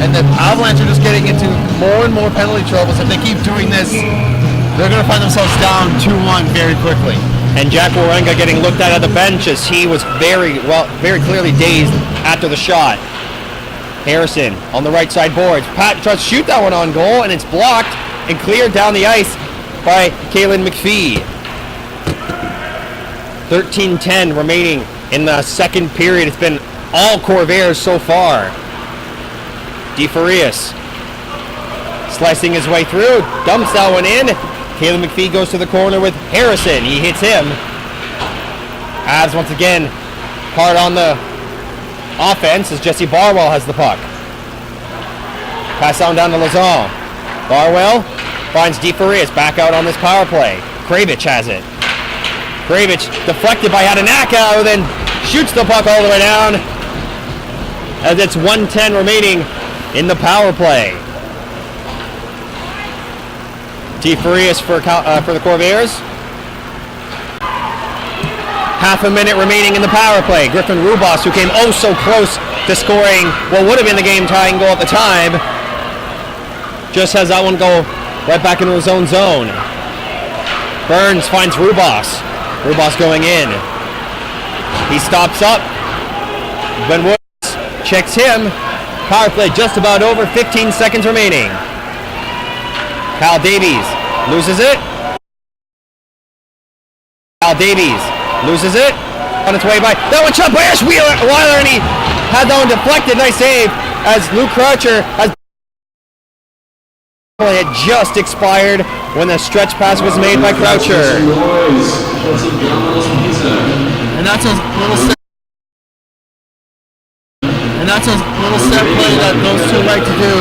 And the Avalanche are just getting into more and more penalty troubles. If they keep doing this, they're going to find themselves down 2-1 very quickly. And Jack Warenga getting looked at the bench as he was very clearly dazed after the shot. Harrison on the right side boards. Pat tries to shoot that one on goal, and it's blocked and cleared down the ice by Kalen McPhee. 13:10 remaining in the second period. It's been all Corvairs so far. DeFarias slicing his way through, dumps that one in. Kalen McPhee goes to the corner with Harrison. He hits him. Avs once again hard on the offense as Jesse Barwell has the puck. Pass on down to Lazon. Barwell finds DeFarias back out on this power play. Kravich has it. Kravich deflected by Adanaka, who then shoots the puck all the way down as it's 1:10 remaining in the power play. DeFarias for the Corvairs. Half a minute remaining in the power play. Griffin Rubas, who came oh so close to scoring what would have been the game-tying goal at the time, just has that one go right back into his own zone. Burns finds Rubas. Rubas going in. He stops up. Ben Woods checks him. Power play just about over. 15 seconds remaining. Cal Davies loses it. Cal Davies loses it. On its way by. That one shot by Ash Weiler, and he had that one deflected. Nice save as Luke Croucher has. It just expired when the stretch pass was made by Croucher. And that's a little set. And that's a little set play that those two like to do.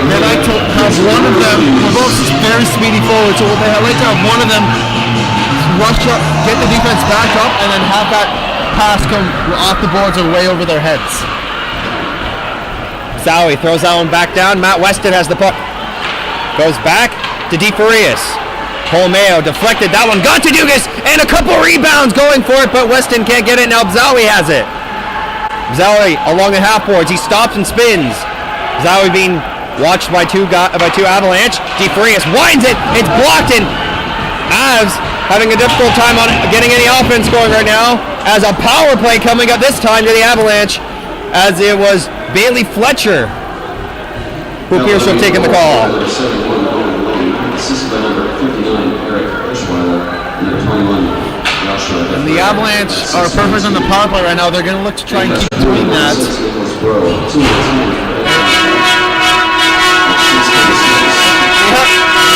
They like to have one of them. They're both very speedy forwards, so they like to have one of them rush up, get the defense back up, and then have that pass come off the boards or way over their heads. Zowie throws that one back down. Matt Weston has the puck. Goes back to DeFarias. Holmeo deflected. That one got to Dugas, and a couple rebounds going for it, but Weston can't get it. Now Zowie has it. Zowie along the half boards. He stops and spins. Zowie being watched by two Avalanche. DeFarias winds it. It's blocked, and Avs having a difficult time on getting any offense going right now, as a power play coming up this time to the Avalanche, as it was Bailey Fletcher who appears to have taken the call. Assisted by number 59, Eric GOJHL, and number 21, Joshua. And the Avalanche are perfect on the power play right now. They're going to look to try and keep doing that. We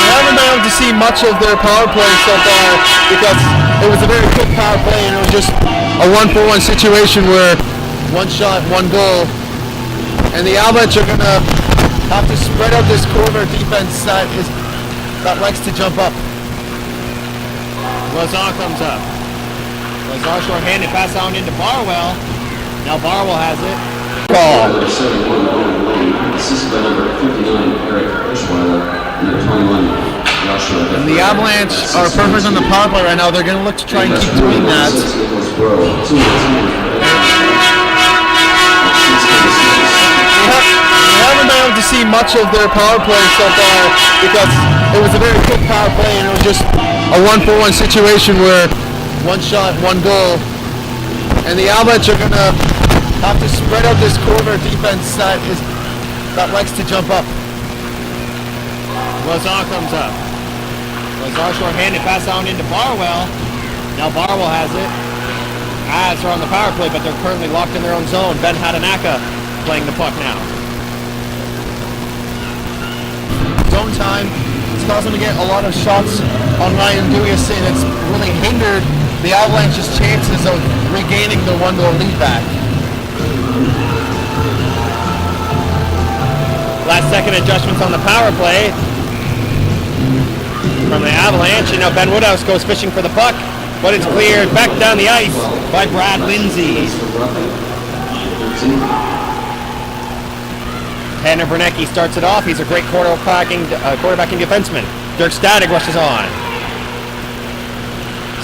haven't been able to see much of their power play so far because it was a very quick power play and it was just a 1-for-1 situation where one shot, one goal. And the Avalanche are going to have to spread out this Corvairs defense that likes to jump up. Lazar comes up. Lazar short-handed, pass down into Barwell. Now Barwell has it. Call. Assisted by number 59, Eric GOJHL, and number 21, Joshua. And the Avalanche are perfect on the power play right now. They're going to look to try and keep doing that. We haven't been able to see much of their power play so far because it was a very quick power play and it was just a 1-for-1 situation where one shot, one goal. And the Avalanche are going to have to spread out this Corvairs defense that likes to jump up. Lazar comes up. Lazar short-handed, pass down into Barwell. Now Barwell has it. Avs are on the power play, but they're currently locked in their own zone. Ben Hadanaka playing the puck now. Zone time. It's caused them to get a lot of shots on Ryan Dugas, and it's really hindered the Avalanche's chances of regaining the 1-goal lead back. Last second adjustments on the power play from the Avalanche, and now Ben Woodhouse goes fishing for the puck, but it's cleared back down the ice by Brad Lindsay. Tanner Bernecki starts it off. He's a great quarterbacking defenseman. Dirk Stadig rushes on.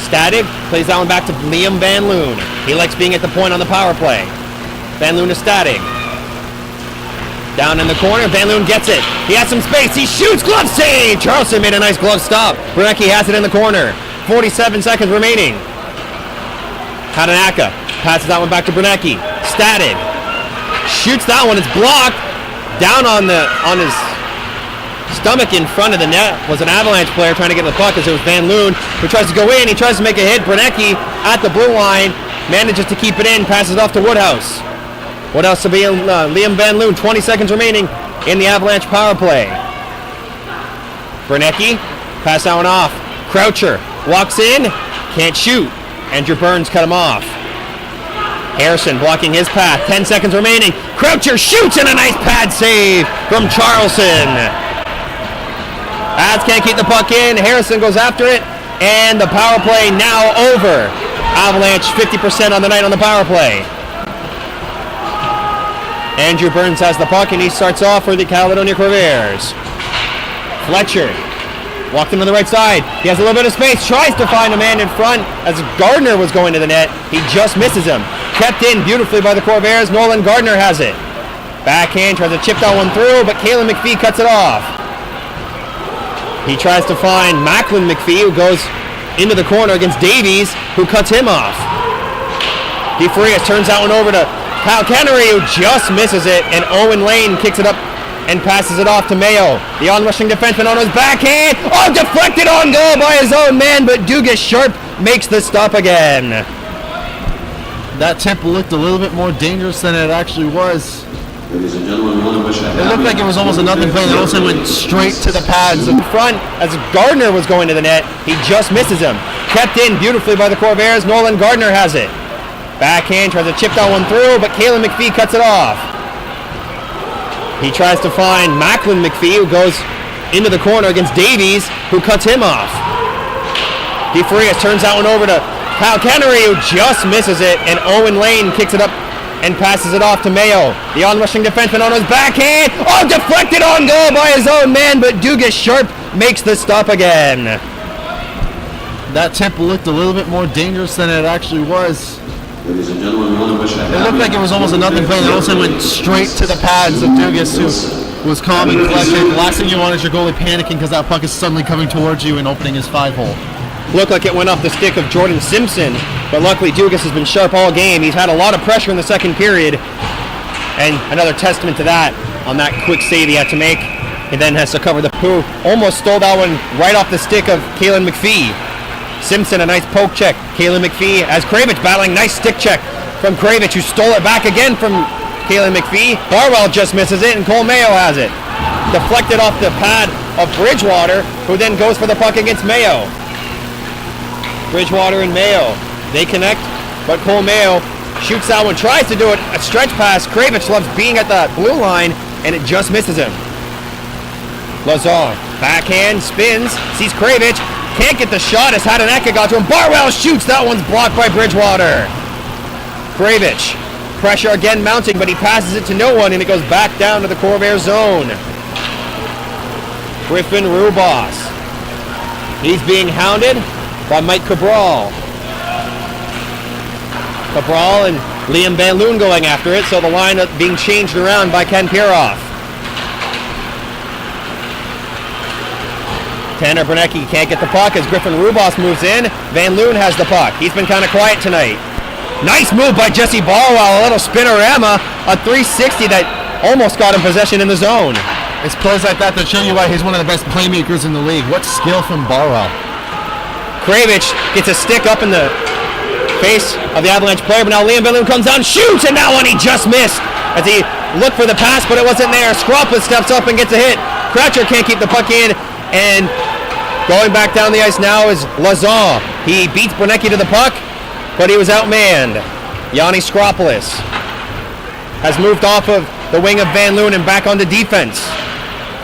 Stadig plays that one back to Liam Van Loon. He likes being at the point on the power play. Van Loon to Stadig. Down in the corner, Van Loon gets it. He has some space. He shoots. Glove save. Charleston made a nice glove stop. Bernecki has it in the corner. 47 seconds remaining. Hadanaka passes that one back to Bernecki. Stadig shoots that one. It's blocked. Down on his stomach in front of the net was an Avalanche player trying to get the puck, as it was Van Loon who tries to go in. He tries to make a hit. Bernecki at the blue line manages to keep it in. Passes it off to Woodhouse. Woodhouse to Liam Van Loon. 20 seconds remaining in the Avalanche power play. Bernecki pass that one off. Croucher walks in, can't shoot. Andrew Burns cut him off. Harrison blocking his path. 10 seconds remaining. Croucher shoots, and a nice pad save from Charleston. Avs can't keep the puck in. Harrison goes after it, and the power play now over. Avalanche 50% on the night on the power play. Andrew Burns has the puck, and he starts off for the Caledonia Corvairs. Fletcher walked into the right side. He has a little bit of space. Tries to find a man in front as Gardner was going to the net. He just misses him. Kept in beautifully by the Corvairs. Nolan Gardner has it. Backhand, tries to chip that one through, but Kalen McPhee cuts it off. He tries to find Macklin McPhee, who goes into the corner against Davies, who cuts him off. DeFrias turns that one over to Kyle Kennery, who just misses it, and Owen Lane kicks it up and passes it off to Mayo. The on-rushing defenseman on his backhand. Oh, deflected on goal by his own man, but Dugas Sharp makes the stop again. That tip looked a little bit more dangerous than it actually was. Ladies and gentlemen, we want to wish It looked like it was almost a nothing play, and it also went straight to the pads. In front, as Gardner was going to the net, he just misses him. Kept in beautifully by the Corvairs. Nolan Gardner has it. Backhand, tries to chip that one through, but Kalen McPhee cuts it off. He tries to find Macklin McPhee, who goes into the corner against Davies, who cuts him off. DeFrias turns that one over to Kyle Kennery, who just misses it, and Owen Lane kicks it up and passes it off to Mayo. The on-rushing defenseman on his backhand. Oh, deflected on goal by his own man, but Dugas Sharp makes the stop again. That tip looked a little bit more dangerous than it actually was. Ladies and gentlemen, we want to wish It looked like it was almost a nothing play, and it also went straight to the pads of Dugas, who was calm and collected. The last thing you want is your goalie panicking because that puck is suddenly coming towards you and opening his 5-hole. looked like it went off the stick of Jordan Simpson, but luckily Dugas has been sharp all game. He's had a lot of pressure in the second period, and another testament to that on that quick save he had to make. He then has to cover the poo. Almost stole that one right off the stick of Kalen McPhee. Simpson, a nice poke check. Kalen McPhee as Kravich battling. Nice stick check from Kravich, who stole it back again from Kalen McPhee. Barwell just misses it, and Cole Mayo has it. Deflected off the pad of Bridgewater, who then goes for the puck against Mayo. Bridgewater and Mayo, they connect, but Cole Mayo shoots that one, tries to do it, a stretch pass. Kravich loves being at the blue line, and it just misses him. Lazar, backhand, spins, sees Kravich, can't get the shot as Hadaneka got to him. Barwell shoots, that one's blocked by Bridgewater. Kravich, pressure again mounting, but he passes it to no one, and it goes back down to the Corvairs zone. Griffin Rubas, he's being hounded by Mike Cabral. Cabral and Liam Van Loon going after it, so the line being changed around by Ken Piroff. Tanner Bernecki can't get the puck as Griffin Rubas moves in. Van Loon has the puck. He's been kind of quiet tonight. Nice move by Jesse Barwell, a little spinorama, a 360 that almost got him possession in the zone. It's plays like that show you why he's one of the best playmakers in the league. What skill from Barwell. Kravich gets a stick up in the face of the Avalanche player, but now Liam Van Loon comes down, shoots, and that one he just missed as he looked for the pass, but it wasn't there. Skroppa steps up and gets a hit. Croucher can't keep the puck in, and going back down the ice now is Lazar. He beats Bernecki to the puck, but he was outmanned. Yanni Skropolis has moved off of the wing of Van Loon and back onto defense.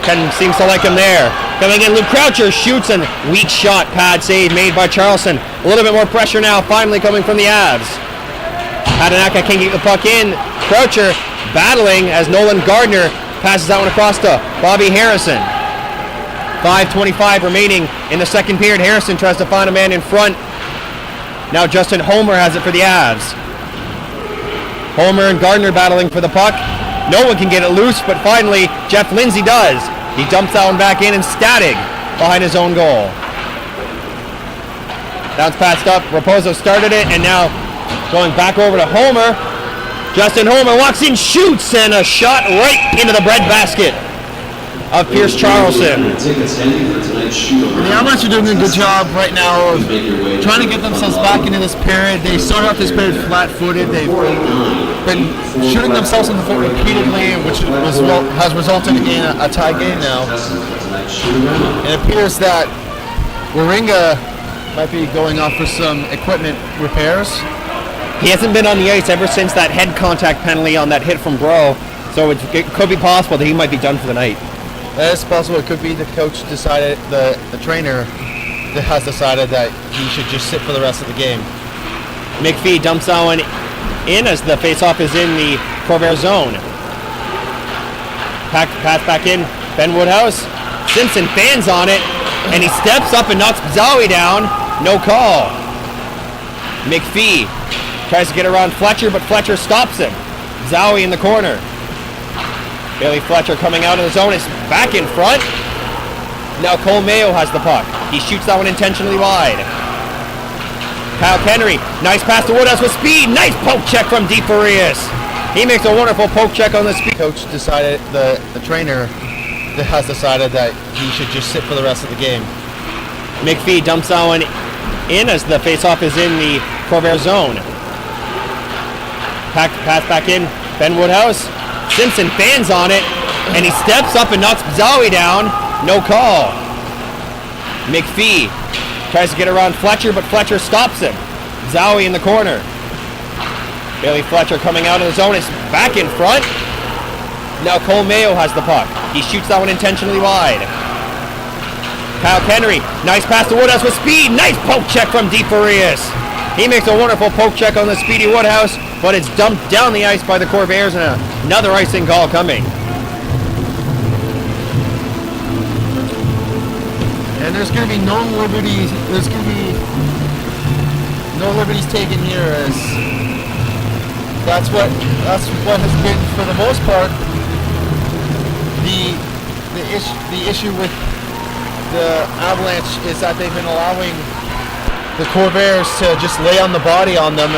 Ken seems to like him there. Coming in, Luke Croucher shoots, and weak shot pad save made by Charleston. A little bit more pressure now, finally coming from the Avs. Hadaneka can't get the puck in. Croucher battling as Nolan Gardner passes that one across to Bobby Harrison. 5:25 remaining in the second period. Harrison tries to find a man in front. Now Justin Homer has it for the Avs. Homer and Gardner battling for the puck. No one can get it loose, but finally Jeff Lindsay does. He dumps that one back in, and Statig behind his own goal. Bounce passed up. Raposo started it, and now going back over to Homer. Justin Homer walks in, shoots, and a shot right into the breadbasket of Pierce Charleston. The Avalanche are doing a good job right now of trying to get themselves back into this period. They started off this period flat-footed. They've been shooting themselves in the foot repeatedly, which has resulted in a tie game now. It appears that Warringa might be going off for some equipment repairs. He hasn't been on the ice ever since that head contact penalty on that hit from Bro, so it could be possible that he might be done for the night. It's possible. It could be the coach decided, the trainer has decided that he should just sit for the rest of the game. McPhee dumps that one in as the faceoff is in the Corvairs zone. Pass back in. Ben Woodhouse. Simpson fans on it, and he steps up and knocks Zowie down. No call. McPhee tries to get around Fletcher, but Fletcher stops him. Zowie in the corner. Bailey Fletcher coming out of the zone is back in front. Now Cole Mayo has the puck. He shoots that one intentionally wide. Kyle Henry, nice pass to Woodhouse with speed. Nice poke check from DeFarias. He makes a wonderful poke check on the speed. Coach decided, the trainer has decided that he should just sit for the rest of the game. McPhee dumps that one in as the faceoff is in the Corvairs zone. Pass back in. Ben Woodhouse. Simpson fans on it, and he steps up and knocks Zowie down. No call. McPhee tries to get around Fletcher, but Fletcher stops him. Zowie in the corner. Bailey Fletcher coming out of the zone is back in front. Now Cole Mayo has the puck. He shoots that one intentionally wide. Kyle Henry, nice pass to Woodhouse with speed. Nice poke check from DeFarias. He makes a wonderful poke check on the speedy Woodhouse, but it's dumped down the ice by the Corvairs, and another icing call coming. And there's going to be no liberties. There's going to be no liberties taken here, as that's what has been, for the most part, the issue with the Avalanche, is that they've been allowing the Corvairs to just lay on the body on them,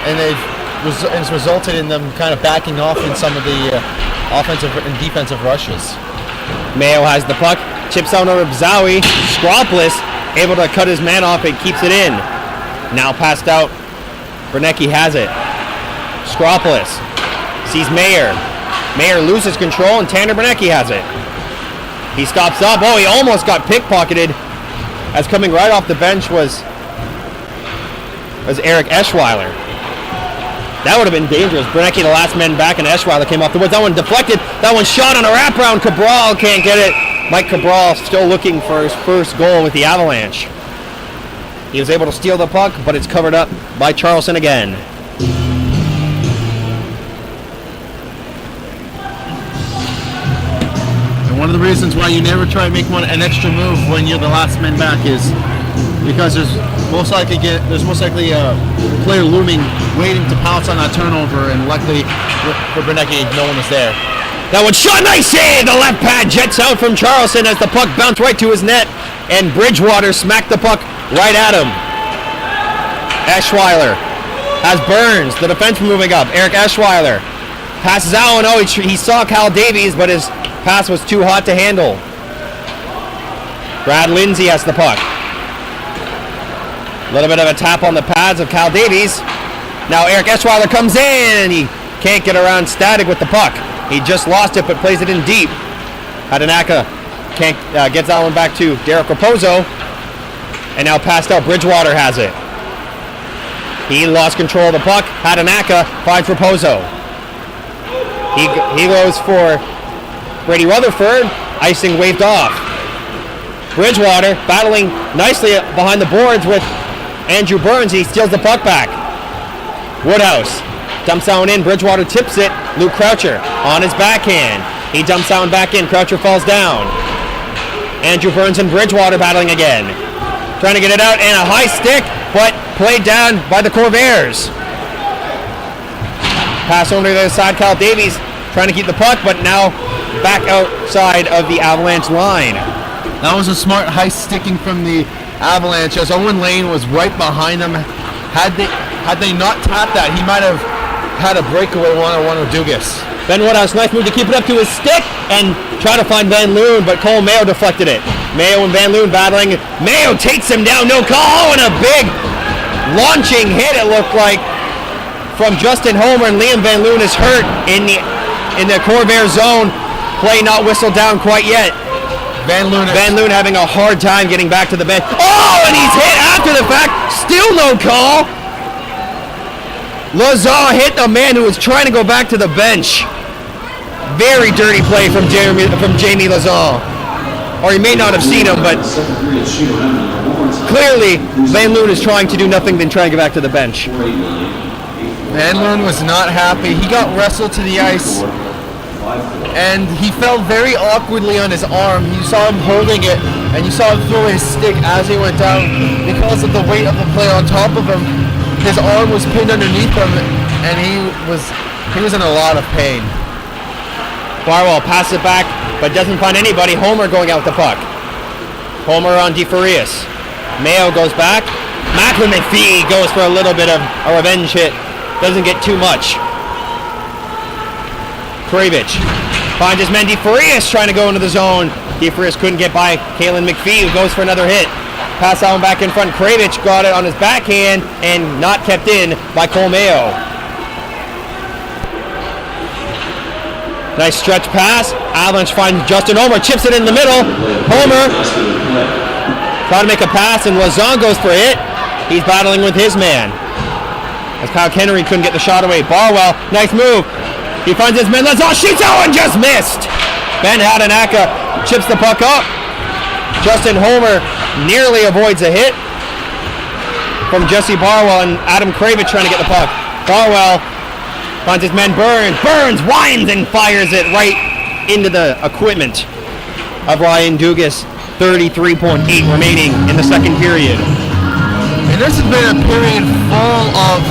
and it's resulted in them kind of backing off in some of the offensive and defensive rushes. Mayo has the puck, chips out over Bzawi, Skropless, able to cut his man off and keeps it in. Now passed out, Bernecki has it. Skropless sees Mayer. Mayer loses control and Tanner Bernecki has it. He stops up, he almost got pickpocketed, as coming right off the bench was Eric Eschweiler. That would have been dangerous. Bernecki, the last man back, and Eschweiler came off the woods. That one deflected. That one shot on a wraparound. Cabral can't get it. Mike Cabral still looking for his first goal with the Avalanche. He was able to steal the puck, but it's covered up by Charleston again. And one of the reasons why you never try to make an extra move when you're the last man back is because there's most likely a player looming, waiting to pounce on that turnover, and luckily for Bernecki, no one was there. That one shot, nice save! The left pad jets out from Charleston as the puck bounced right to his net, and Bridgewater smacked the puck right at him. Eschweiler has Burns, the defenseman moving up. Eric Eschweiler passes out, he saw Cal Davies, but his pass was too hot to handle. Brad Lindsay has the puck. A little bit of a tap on the pads of Cal Davies. Now Eric Eschweiler comes in, and he can't get around Static with the puck. He just lost it, but plays it in deep. Hadanaka gets that one back to Derek Raposo, and now passed out. Bridgewater has it. He lost control of the puck. Hadanaka finds Raposo. He goes for Brady Rutherford. Icing waved off. Bridgewater battling nicely behind the boards with Andrew Burns. He steals the puck back. Woodhouse dumps that one in. Bridgewater tips it. Luke Croucher on his backhand. He dumps that one back in. Croucher falls down. Andrew Burns and Bridgewater battling again. Trying to get it out, and a high stick, but played down by the Corvairs. Pass over to the other side. Cal Davies trying to keep the puck, but now back outside of the Avalanche line. That was a smart high sticking from the Avalanche, as Owen Lane was right behind them. Had they not tapped that, he might have had a breakaway one-on-one with Dugas. Ben Woodhouse, nice move to keep it up to his stick and try to find Van Loon, but Cole Mayo deflected it. Mayo and Van Loon battling. Mayo takes him down, no call, and a big launching hit, it looked like, from Justin Homer, and Liam Van Loon is hurt in the Corvair zone. Play not whistled down quite yet. Van Loon having a hard time getting back to the bench. Oh, and he's hit after the fact. Still no call. Lazar hit the man who was trying to go back to the bench. Very dirty play from Jamie Lazar. Or he may not have seen him, but clearly Van Loon is trying to do nothing than try and get back to the bench. Van Loon was not happy. He got wrestled to the ice, and he fell very awkwardly on his arm. You saw him holding it, and you saw him throw his stick as he went down. Because of the weight of the player on top of him, his arm was pinned underneath him, and he was in a lot of pain. Barwell passes it back, but doesn't find anybody. Homer going out with the puck. Homer on DeFurias. Mayo goes back. Macklin McPhee goes for a little bit of a revenge hit. Doesn't get too much. Kravich finds his man DeFurias trying to go into the zone. DeFurias couldn't get by Kalen McPhee, who goes for another hit. Pass that one back in front. Kravich got it on his backhand and not kept in by Cole Mayo. Nice stretch pass. Avalanche finds Justin Homer, chips it in the middle. Homer trying to make a pass, and Lazon goes for it. He's battling with his man, as Kyle Kennery couldn't get the shot away. Barwell, nice move. He finds his man. Lazon shoots out and just missed. Ben Hadanaka chips the puck up. Justin Homer nearly avoids a hit from Jesse Barwell, and Adam Kravitz trying to get the puck. Barwell finds his man Burns. Burns winds and fires it right into the equipment of Ryan Dugas. 33.8 remaining in the second period. And this has been a period full of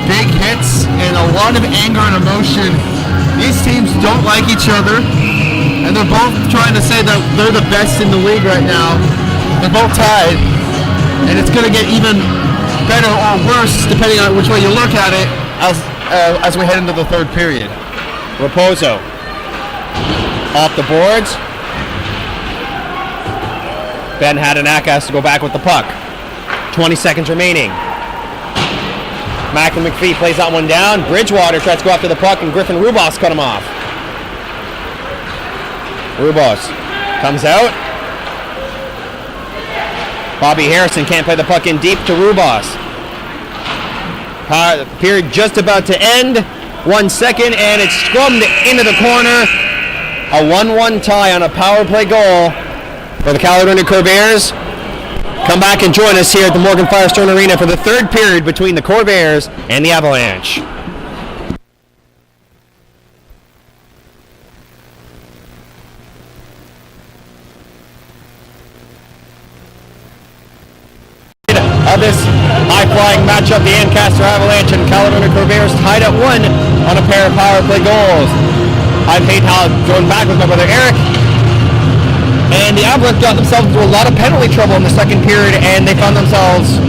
big hits and a lot of anger and emotion. These teams don't like each other, and they're both trying to say that they're the best in the league right now. They're both tied. and it's going to get even better or worse depending on which way you look at it as we head into the third period. Raposo off the boards. Ben Hadanaka has to go back with the puck. 20 seconds remaining. Macklin McPhee plays that one down. Bridgewater tries to go after the puck, and Griffin Rubos cut him off. Rubos comes out. Bobby Harrison can't play the puck in deep to Rubos. Period just about to end. 1 second, and it's scrubbed into the corner. A 1-1 tie on a power play goal for the Caledonia Corvairs. Come back and join us here at the Morgan Firestone Arena for the third period between the Corvairs and the Avalanche. Of this high-flying matchup, the Ancaster Avalanche and Caledonia Corvairs tied at 1 on a pair of power play goals. I'm Peyton Hall, joined back with my brother Eric. And the Avalanche got themselves into a lot of penalty trouble in the second period, and they found themselves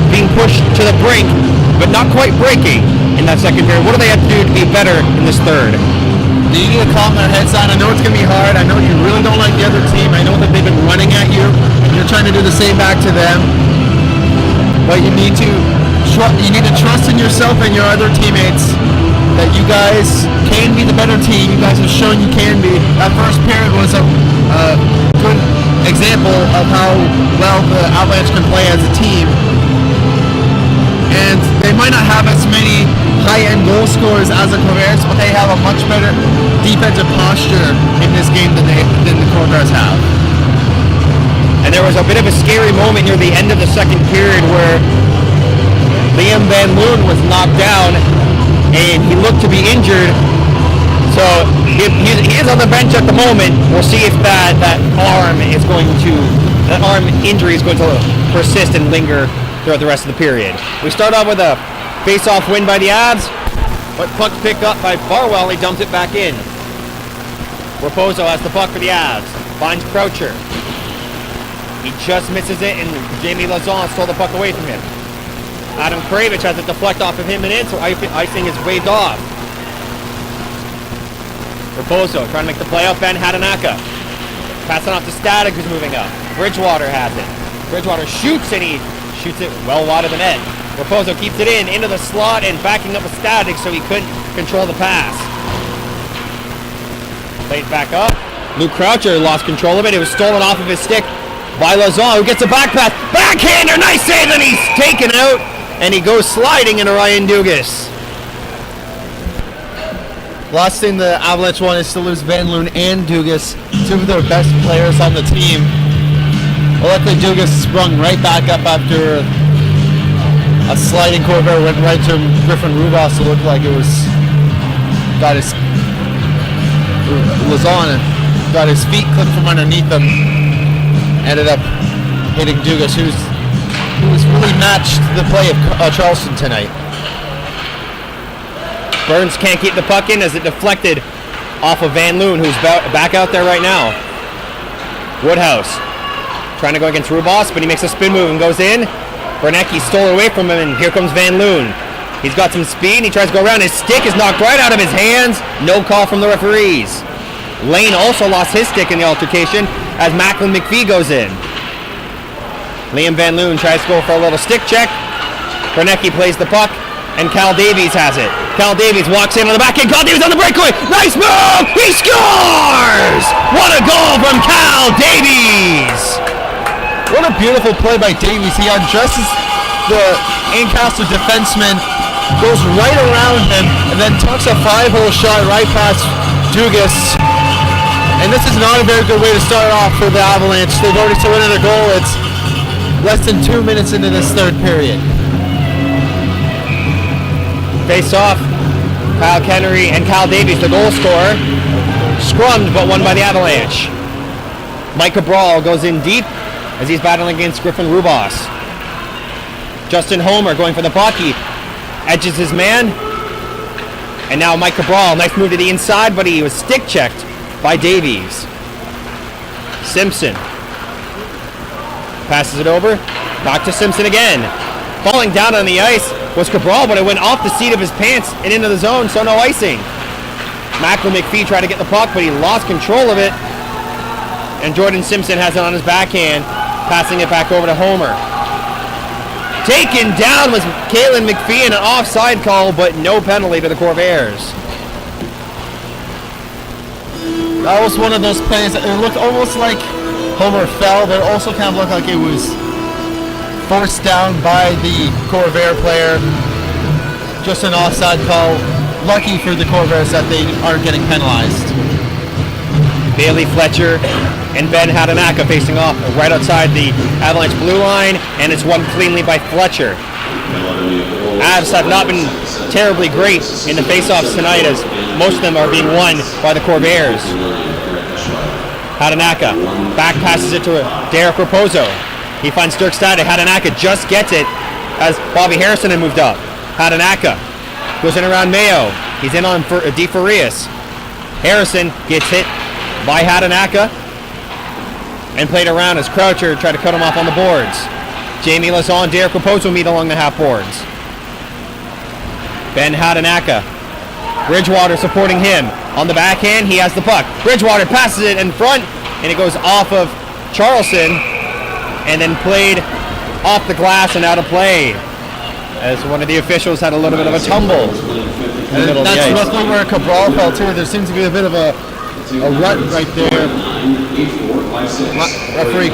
being pushed to the brink, but not quite breaking in that second period. What do they have to do to be better in this third? You need to calm their heads down. I know it's going to be hard. I know you really don't like the other team. I know that they've been running at you, and you're trying to do the same back to them. But you need to trust in yourself and your other teammates that you guys can be the better team. You guys have shown you can be. That first period was a good example of how well the Avalanche can play as a team. And they might not have as many high-end goal scorers as the Corvairs, but they have a much better defensive posture in this game than the Corvairs have. And there was a bit of a scary moment near the end of the second period where Liam Van Loon was knocked down and he looked to be injured. So he is on the bench at the moment. We'll see if that arm injury is going to persist and linger throughout the rest of the period. We start off with a face-off win by the Avs, but puck picked up by Barwell. He dumps it back in. Raposo has the puck for the Avs. Finds Croucher. He just misses it, and Jamie Lazon stole the puck away from him. Adam Kravich has it deflect off of him and in, so icing is waved off. Raposo trying to make the play up. Ben Hadanaka passing off to Static, who's moving up. Bridgewater has it. Bridgewater shoots, and he shoots it well wide of the net. Raposo keeps it into the slot and backing up a Static, so he couldn't control the pass. Plays back up. Luke Croucher lost control of it. It was stolen off of his stick by Lazon, who gets a back pass. Backhander, nice save, and he's taken out, and he goes sliding into Ryan Dugas. Last thing the Avalanche want is to lose Van Loon and Dugas, two of their best players on the team. Well, luckily Dugas sprung right back up after a sliding Corvair went right to Griffin Rubos. It looked like it was Lazon got his feet clipped from underneath him. Ended up hitting Dugas, who's really matched the play of Charleston tonight. Burns can't keep the puck in as it deflected off of Van Loon, who's back out there right now. Woodhouse trying to go against Rubos, but he makes a spin move and goes in. Bernecki stole it away from him, and here comes Van Loon. He's got some speed, and he tries to go around. His stick is knocked right out of his hands. No call from the referees. Lane also lost his stick in the altercation as Macklin McPhee goes in. Liam Van Loon tries to go for a little stick check. Bernecki plays the puck, and Cal Davies has it. Cal Davies walks in on the back end. Cal Davies on the breakaway. Nice move! He scores! What a goal from Cal Davies! What a beautiful play by Davies. He undresses the Ancaster defenseman, goes right around him, and then tucks a 5-hole shot right past Dugas. And this is not a very good way to start off for the Avalanche. They've already surrendered a goal. It's less than 2 minutes into this third period. Face off, Kyle Kennery and Cal Davies, the goal scorer. Scrummed, but won by the Avalanche. Mike Cabral goes in deep as he's battling against Griffin Rubos. Justin Homer going for the puck. He edges his man. And now Mike Cabral, nice move to the inside, but he was stick checked by Davies. Simpson passes it over. Back to Simpson again. Falling down on the ice was Cabral, but it went off the seat of his pants and into the zone, so no icing. Macklin McPhee tried to get the puck, but he lost control of it. And Jordan Simpson has it on his backhand, passing it back over to Homer. Taken down was Kalen McPhee in an offside call, but no penalty to the Corvairs. That was one of those plays. It looked almost like Homer fell, but it also kind of looked like it was forced down by the Corvair player. Just an offside call. Lucky for the Corvairs that they aren't getting penalized. Bailey Fletcher and Ben Hadanaka facing off right outside the Avalanche blue line, and it's won cleanly by Fletcher. Avs have not been terribly great in the face-offs tonight, as most of them are being won by the Corvairs. Hadanaka back passes it to Derek Raposo. He finds Dirk Static. Hadanaka just gets it as Bobby Harrison had moved up. Hadanaka goes in around Mayo. He's in on DeFarias. Harrison gets hit by Hadanaka and played around as Croucher tried to cut him off on the boards. Jamie Lazon, Derek Raposo meet along the half boards. Ben Hadanaka. Bridgewater supporting him. On the backhand, he has the puck. Bridgewater passes it in front, and it goes off of Charleston, and then played off the glass and out of play, as one of the officials had a little bit of a tumble. That's roughly where Cabral fell too. There seems to be a bit of a rut right there. Referee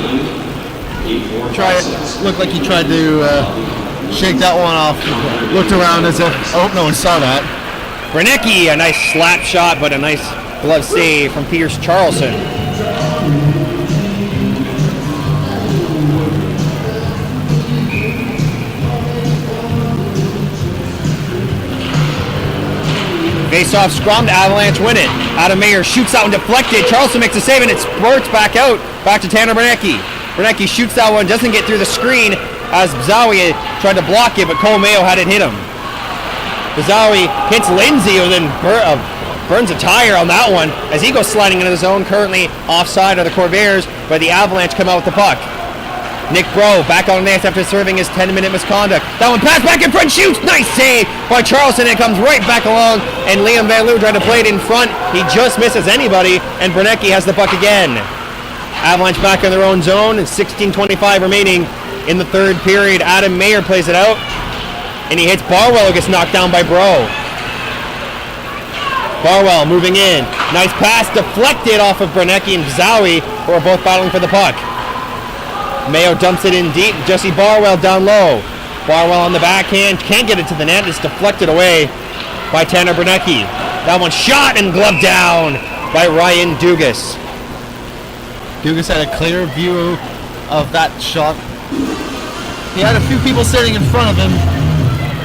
looked like he tried to shake that one off. Looked around as if, I hope no one saw that. Bernecki, a nice slap shot, but a nice glove save from Pierce Charleston. Face-off scrum, the Avalanche win it. Adam Mayer shoots that one deflected. Charleston makes a save, and it spurts back out, back to Tanner Bernecki. Bernecki shoots that one, doesn't get through the screen as Bzawi tried to block it, but Cole Mayo had it hit him. Bzawi hits Lindsay, and then burns a tire on that one as he goes sliding into the zone, currently offside of the Corvairs, but the Avalanche come out with the puck. Nick Bro back on the ice after serving his 10-minute misconduct. That one passed back in front, shoots, nice save by Charleston. It comes right back along, and Liam Van Loo tried to play it in front. He just misses anybody, and Bernecki has the puck again. Avalanche back in their own zone, 16:25 remaining in the third period. Adam Mayer plays it out, and he hits Barwell, who gets knocked down by Bro. Barwell moving in. Nice pass deflected off of Bernecki and Bzawi, who are both battling for the puck. Mayo dumps it in deep. Jesse Barwell down low. Barwell on the backhand. Can't get it to the net. It's deflected away by Tanner Bernecki. That one shot and gloved down by Ryan Dugas. Dugas had a clear view of that shot. He had a few people sitting in front of him,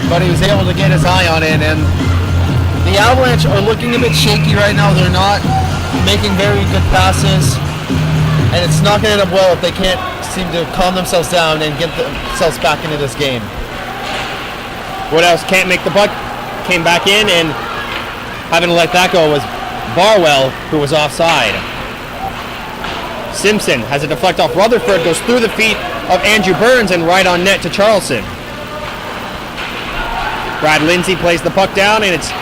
but he was able to get his eye on it. And the Avalanche are looking a bit shaky right now. They're not making very good passes, and it's not going to end up well if they can't seem to calm themselves down and get themselves back into this game. Woodhouse can't make the puck, came back in, and having to let that go was Barwell, who was offside. Simpson has a deflect off Rutherford, goes through the feet of Andrew Burns and right on net to Charleston. Brad Lindsay plays the puck down, and it's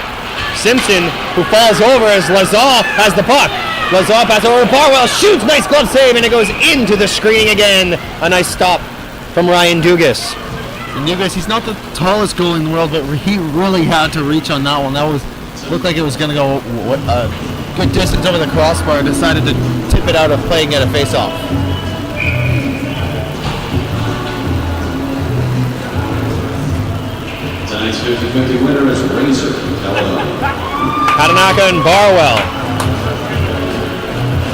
Simpson who falls over as Lazar has the puck. Lazar passes over to Barwell, shoots, nice glove save, and it goes into the screening again. A nice stop from Ryan Dugas. And Dugas, he's not the tallest goalie in the world, but he really had to reach on that one. That looked like it was going to go a good distance over the crossbar, and decided to tip it out of playing at a face-off. Tonight's 50-50 winner is Razor from Caledonia. Hadanaka and Barwell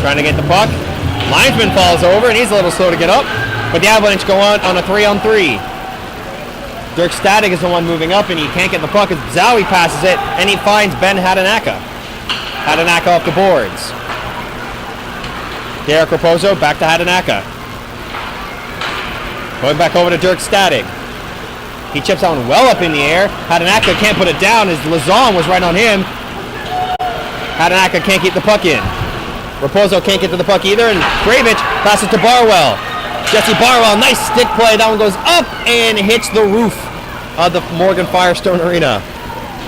trying to get the puck. Linesman falls over, and he's a little slow to get up, but the Avalanche go on a 3-on-3. Dirk Static is the one moving up, and he can't get the puck as Bzawi passes it, and he finds Ben Hadanaka. Hadanaka off the boards. Derek Raposo back to Hadanaka. Going back over to Dirk Static. He chips that one well up in the air. Hadanaka can't put it down as Lazon was right on him. Hadanaka can't keep the puck in. Raposo can't get to the puck either, and Kravich passes to Barwell. Jesse Barwell, nice stick play. That one goes up and hits the roof of the Morgan Firestone Arena.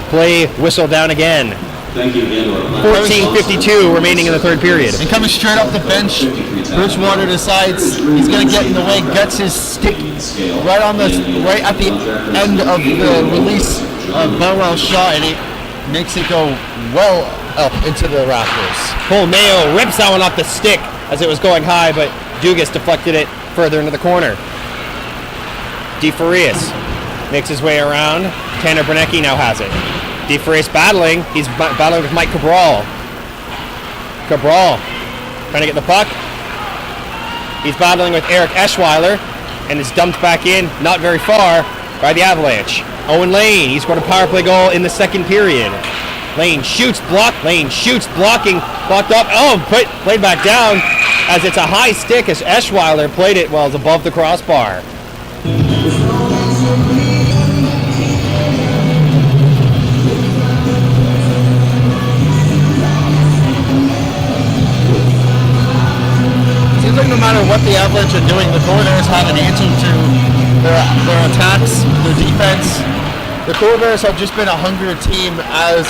Play whistle down again. Thank you again. 14:52 remaining in the third period. And coming straight off the bench, Bridgewater decides he's going to get in the way, gets his stick right at the end of the release of Barwell's shot, and he makes it go well up into the rafters. Cole Mayo rips that one off the stick as it was going high, but Dugas deflected it further into the corner. DeFarias makes his way around. Tanner Bernecki now has it. DeFarias battling. He's battling with Mike Cabral. Cabral trying to get the puck. He's battling with Eric Eschweiler, and is dumped back in, not very far, by the Avalanche. Owen Lane, he scored a power play goal in the second period. Lane shoots, blocked. Lane shoots, blocking, blocked up. Oh, played back down as it's a high stick as Eschweiler played it while it's above the crossbar. Seems like no matter what the Avalanche are doing, the Corvairs have an answer to their attacks, their defense. The Corvairs have just been a hungrier team as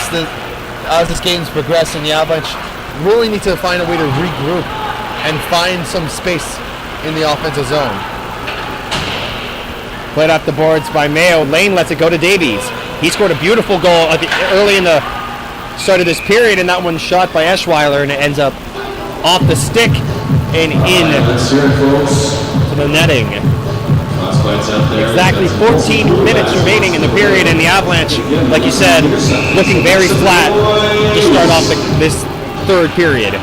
this game's progressed, and the Avalanche really need to find a way to regroup and find some space in the offensive zone. Played off the boards by Mayo. Lane lets it go to Davies. He scored a beautiful goal early in the start of this period, and that one shot by Eschweiler, and it ends up off the stick and in to the netting. Exactly 14 minutes remaining in the period, and the Avalanche, like you said, looking very flat to start off this third period.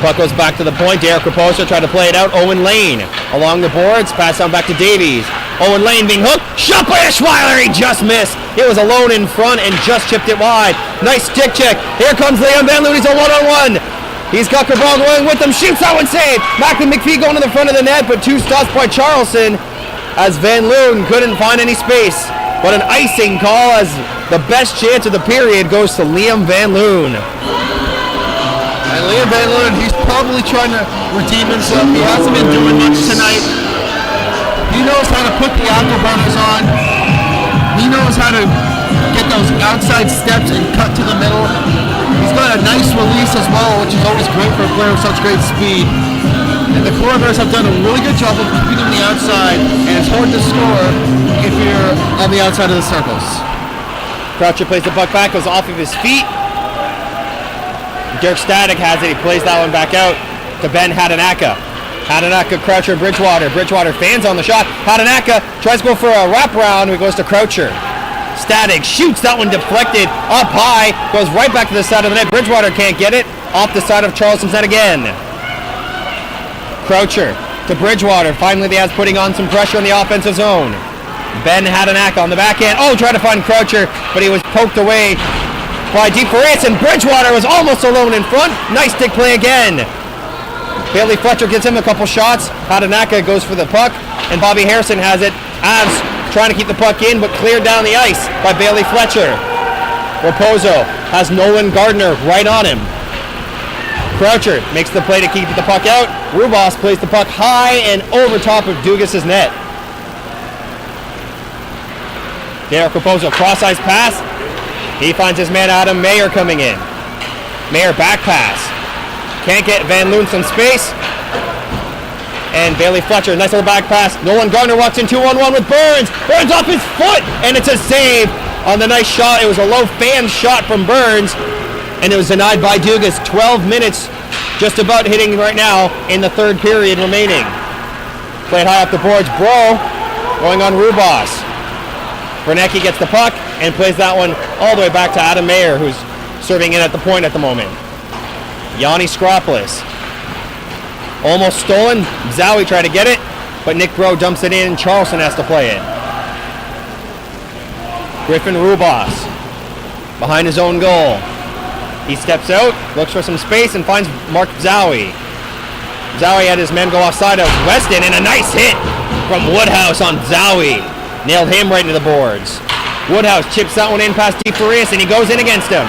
Puck goes back to the point. Derek Raposo tried to play it out. Owen Lane along the boards. Pass on back to Davies. Owen Lane being hooked. Shot by Eschweiler. He just missed. It was alone in front and just chipped it wide. Nice stick check. Here comes Liam Van Loon. He's a one-on-one. He's got Cabral going with him. Shoots that one, save. Macklin McPhee going to the front of the net, but two stops by Charlson as Van Loon couldn't find any space. But an icing call as the best chance of the period goes to Liam Van Loon. And Liam Van Loon, he's probably trying to redeem himself. He hasn't been doing much tonight. He knows how to put the afterburners on. He knows how to get those outside steps and cut to the middle. He's got a nice release as well, which is always great for a player with such great speed. And the Corvairs have done a really good job of keeping him on the outside, and it's hard to score if you're on the outside of the circles. Croucher plays the puck back, goes off of his feet. Dirk Static has it. He plays that one back out to Ben Hadanaka. Hadanaka, Croucher, Bridgewater. Bridgewater fans on the shot. Hadanaka tries to go for a wraparound. It goes to Croucher. Static shoots, that one deflected up high, goes right back to the side of the net. Bridgewater can't get it, off the side of Charleston's net again. Croucher to Bridgewater, finally the Avs putting on some pressure in the offensive zone. Ben Hadanaka on the back end, tried to find Croucher, but he was poked away by DeFarias, and Bridgewater was almost alone in front. Nice stick play again. Bailey Fletcher gives him a couple shots. Hadanaka goes for the puck, and Bobby Harrison has it. Avs trying to keep the puck in, but cleared down the ice by Bailey Fletcher. Raposo has Nolan Gardner right on him. Croucher makes the play to keep the puck out. Rubas plays the puck high and over top of Dugas' net. Derek Raposo, cross-ice pass. He finds his man Adam Mayer coming in. Mayer back pass. Can't get Van Loon some space. And Bailey Fletcher, nice little back pass. Nolan Gardner walks in 2-on-1 with Burns. Burns off his foot, and it's a save on the nice shot. It was a low fan shot from Burns, and it was denied by Dugas. 12 minutes just about hitting right now in the third period remaining. Played high up the boards. Bro going on Rubas. Bernecki gets the puck and plays that one all the way back to Adam Mayer, who's serving in at the point at the moment. Yanni Skropoulos. Almost stolen. Zowie tried to get it, but Nick Bro dumps it in. Charleston has to play it. Griffin Rubas behind his own goal. He steps out, looks for some space, and finds Mark Zowie. Zowie had his men go offside of Weston, and a nice hit from Woodhouse on Zowie. Nailed him right into the boards. Woodhouse chips that one in past DeFarias, and he goes in against him.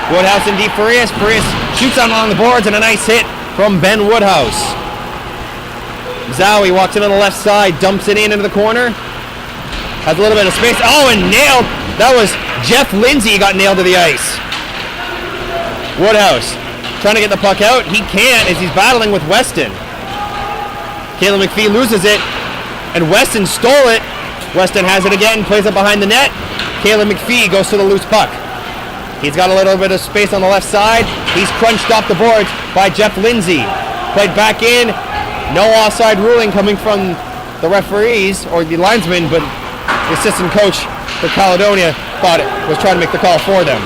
Woodhouse and DeFarias. Farias shoots out along the boards, and a nice hit from Ben Woodhouse. Zowie walks in on the left side, dumps it in into the corner. Has a little bit of space. Oh, and nailed. That was Jeff Lindsay got nailed to the ice. Woodhouse trying to get the puck out. He can't as he's battling with Weston. Caleb McPhee loses it, and Weston stole it. Weston has it again, plays it behind the net. Caleb McPhee goes to the loose puck. He's got a little bit of space on the left side. He's crunched off the boards by Jeff Lindsay. Played back in. No offside ruling coming from the referees or the linesmen, but the assistant coach for Caledonia thought it was trying to make the call for them.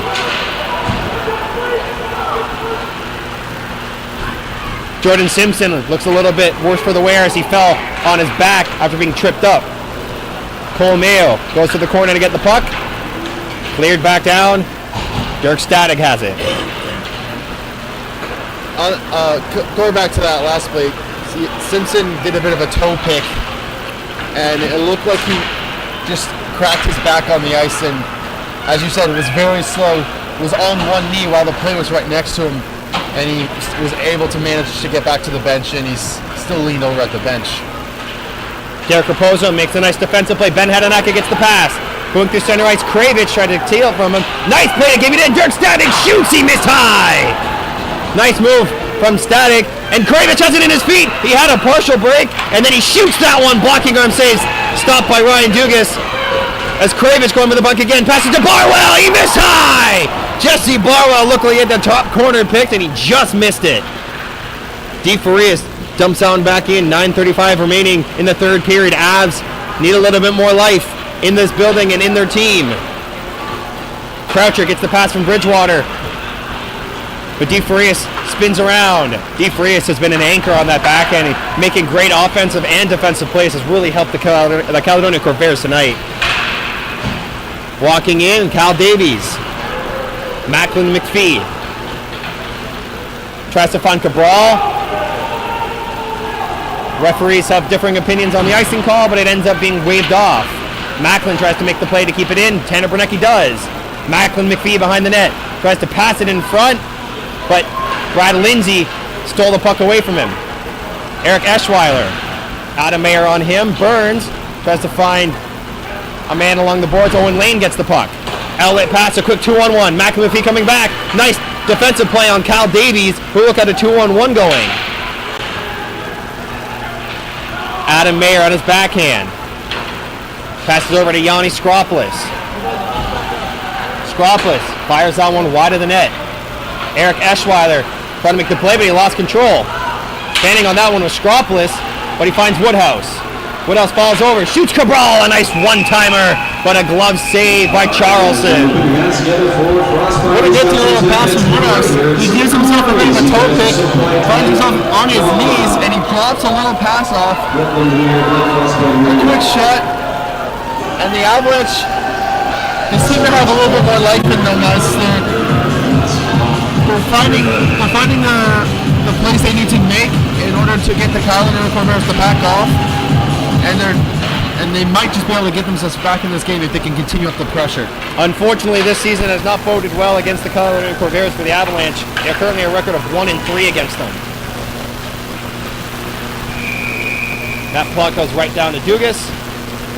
Jordan Simpson looks a little bit worse for the wear as he fell on his back after being tripped up. Cole Mayo goes to the corner to get the puck. Cleared back down. Dirk Static has it. Going back to that last play, Simpson did a bit of a toe pick, and it looked like he just cracked his back on the ice, and as you said, it was very slow. It was on one knee while the play was right next to him, and he was able to manage to get back to the bench, and he's still leaned over at the bench. Derek Raposo makes a nice defensive play. Ben Hadanaka gets the pass. Going through center ice, Kravitz tried to steal it from him. Nice play to give it in. Dirk Static shoots. He missed high. Nice move from Static. And Kravitz has it in his feet. He had a partial break, and then he shoots that one. Blocking arm saves. Stopped by Ryan Dugas. As Kravitz going with the buck again. Passes to Barwell. He missed high. Jesse Barwell looked like he had the top corner picked, and he just missed it. DeFarias dumps on back in. 9:35 remaining in the third period. Avs need a little bit more life in this building and in their team. Croucher gets the pass from Bridgewater. But DeFarias spins around. DeFarias has been an anchor on that backhand, making great offensive and defensive plays. Has really helped the Caledonia Corvairs tonight. Walking in, Cal Davies. Macklin McPhee. Tries to find Cabral. Referees have differing opinions on the icing call, but it ends up being waved off. Macklin tries to make the play to keep it in. Tanner Bernecki does. Macklin McPhee behind the net. Tries to pass it in front, but Brad Lindsay stole the puck away from him. Eric Eschweiler. Adam Mayer on him. Burns tries to find a man along the boards. Owen Lane gets the puck. Outlet pass, a quick 2-on-1. Macklin McPhee coming back. Nice defensive play on Cal Davies, who look at a 2-on-1 going. Adam Mayer on his backhand. Passes over to Yanni Skropoulos. Skropoulos fires that one wide of the net. Eric Eschweiler trying to make the play, but he lost control. Standing on that one was Skropoulos, but he finds Woodhouse. Woodhouse falls over, shoots Cabral, a nice one-timer, but a glove save by Charlson. What a good little pass from Woodhouse. He gives himself a bit of a toe pick, finds himself on his knees, and he drops a little pass off. A quick shot, and the Avalanche, they seem to have a little bit more life in them as they're finding the plays they need to make in order to get the Caledonia Corvairs to back off. And they might just be able to get themselves back in this game if they can continue up the pressure. Unfortunately, this season has not boded well against the Caledonia Corvairs for the Avalanche. They're currently a record of 1-3 against them. That puck goes right down to Dugas,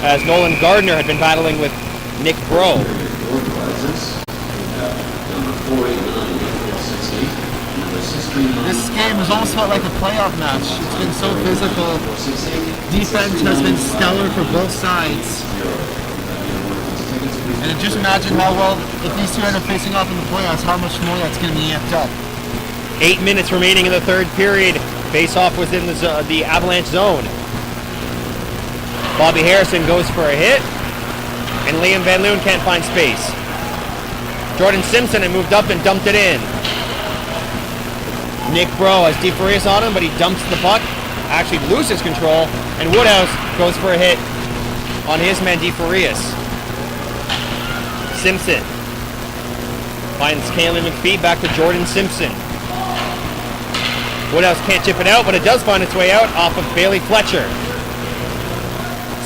as Nolan Gardner had been battling with Nick Bro. This game has almost felt like a playoff match. It's been so physical. Defense has been stellar for both sides. And just imagine how well, if these two end up facing off in the playoffs, how much more that's going to be amped up. 8 minutes remaining in the third period. Face-off was in the Avalanche zone. Bobby Harrison goes for a hit, and Liam Van Loon can't find space. Jordan Simpson had moved up and dumped it in. Nick Bro has DeFarias on him, but he dumps the puck, actually loses control, and Woodhouse goes for a hit on his man DeFarias. Simpson finds Caleb McPhee, back to Jordan Simpson. Woodhouse can't chip it out, but it does find its way out off of Bailey Fletcher.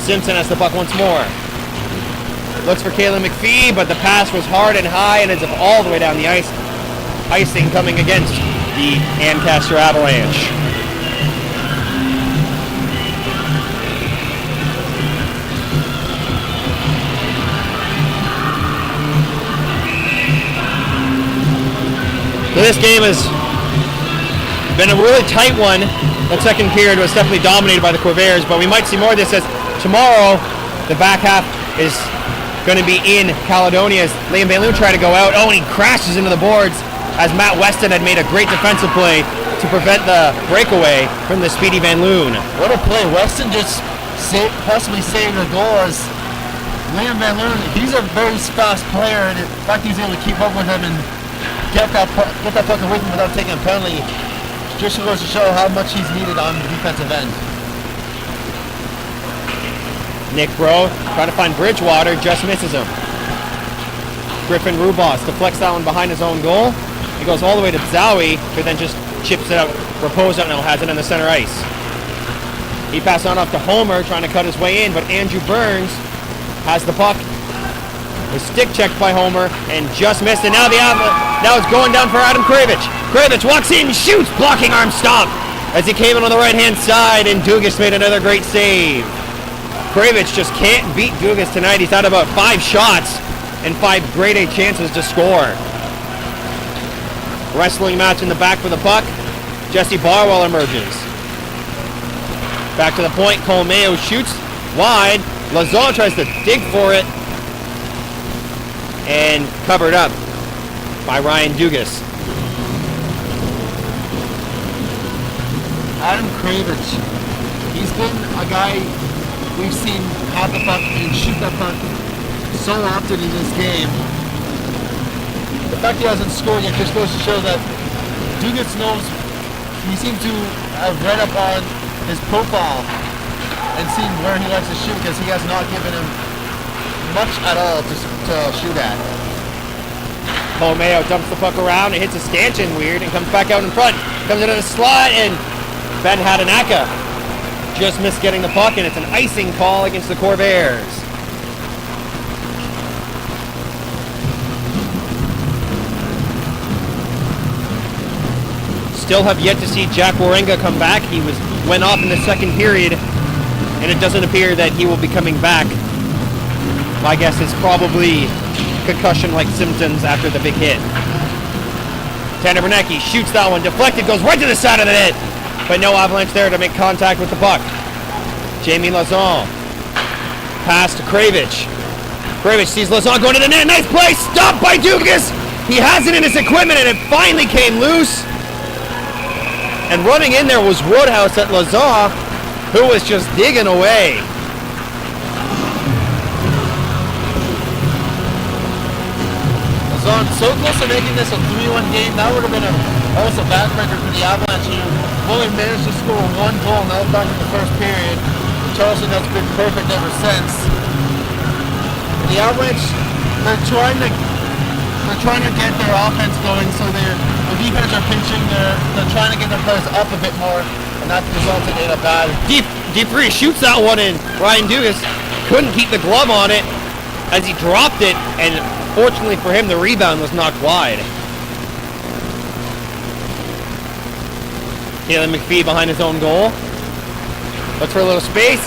Simpson has the puck once more. Looks for Caleb McPhee, but the pass was hard and high and ends up all the way down the ice. Icing coming against the the Ancaster Avalanche. So this game has been a really tight one. That second period was definitely dominated by the Corvairs, but we might see more of this as tomorrow the back half is going to be in Caledonia as Liam Van Loon tried to go out. Oh, and he crashes into the boards as Matt Weston had made a great defensive play to prevent the breakaway from the speedy Van Loon. What a play. Weston just possibly saved the goal as Liam Van Loon, he's a very fast player, and in fact he's able to keep up with him and get that puck away from him without taking a penalty. Just goes to show how much he's needed on the defensive end. Nick Bro trying to find Bridgewater, just misses him. Griffin Rubos deflects that one behind his own goal. He goes all the way to Zowie, who then just chips it out. Raposo now has it in the center ice. He passes on off to Homer, trying to cut his way in, but Andrew Burns has the puck. Was stick checked by Homer and just missed it. Now it's going down for Adam Kravich. Kravich walks in, shoots, blocking arm stop as he came in on the right-hand side, and Dugas made another great save. Kravich just can't beat Dugas tonight. He's had about 5 shots and 5 grade A chances to score. Wrestling match in the back for the puck. Jesse Barwell emerges. Back to the point, Cole Mayo shoots wide. Lazon tries to dig for it and covered up by Ryan Dugas. Adam Kravich, he's been a guy we've seen have the puck and shoot that puck so often in this game. The fact he hasn't scored yet just goes to show that Dugas knows, he seems to have read up on his profile and seen where he likes to shoot, because he has not given him much at all to shoot at. Cole Mayo dumps the puck around and hits a stanchion weird and comes back out in front. Comes into the slot, and Ben Hadanaka just missed getting the puck, and it's an icing call against the Corvairs. Still have yet to see Jack Waringa come back. He went off in the second period, and it doesn't appear that he will be coming back. My guess is probably concussion-like symptoms after the big hit. Tanner Bernecki shoots that one, deflected, goes right to the side of the net, but no Avalanche there to make contact with the puck. Jamie Lazon, pass to Kravich. Kravich sees Lazon going to the net, nice play, stopped by Dugas. He has it in his equipment, and it finally came loose. And running in there was Woodhouse at Lazon, who was just digging away. Lazon so close to making this a 3-1 game. That would have been almost a backbreaker for the Avalanche, who only managed to score 1 goal, and that was back in the first period. Charleston has been perfect ever since. The Avalanche, they're trying to get their offense going, so the defense are pinching. They're trying to get their players up a bit more, and that resulted in a bad. Deep shoots that one in. Ryan Dugas couldn't keep the glove on it as he dropped it, and fortunately for him, the rebound was knocked wide. Taylor McPhee behind his own goal. Looks for a little space.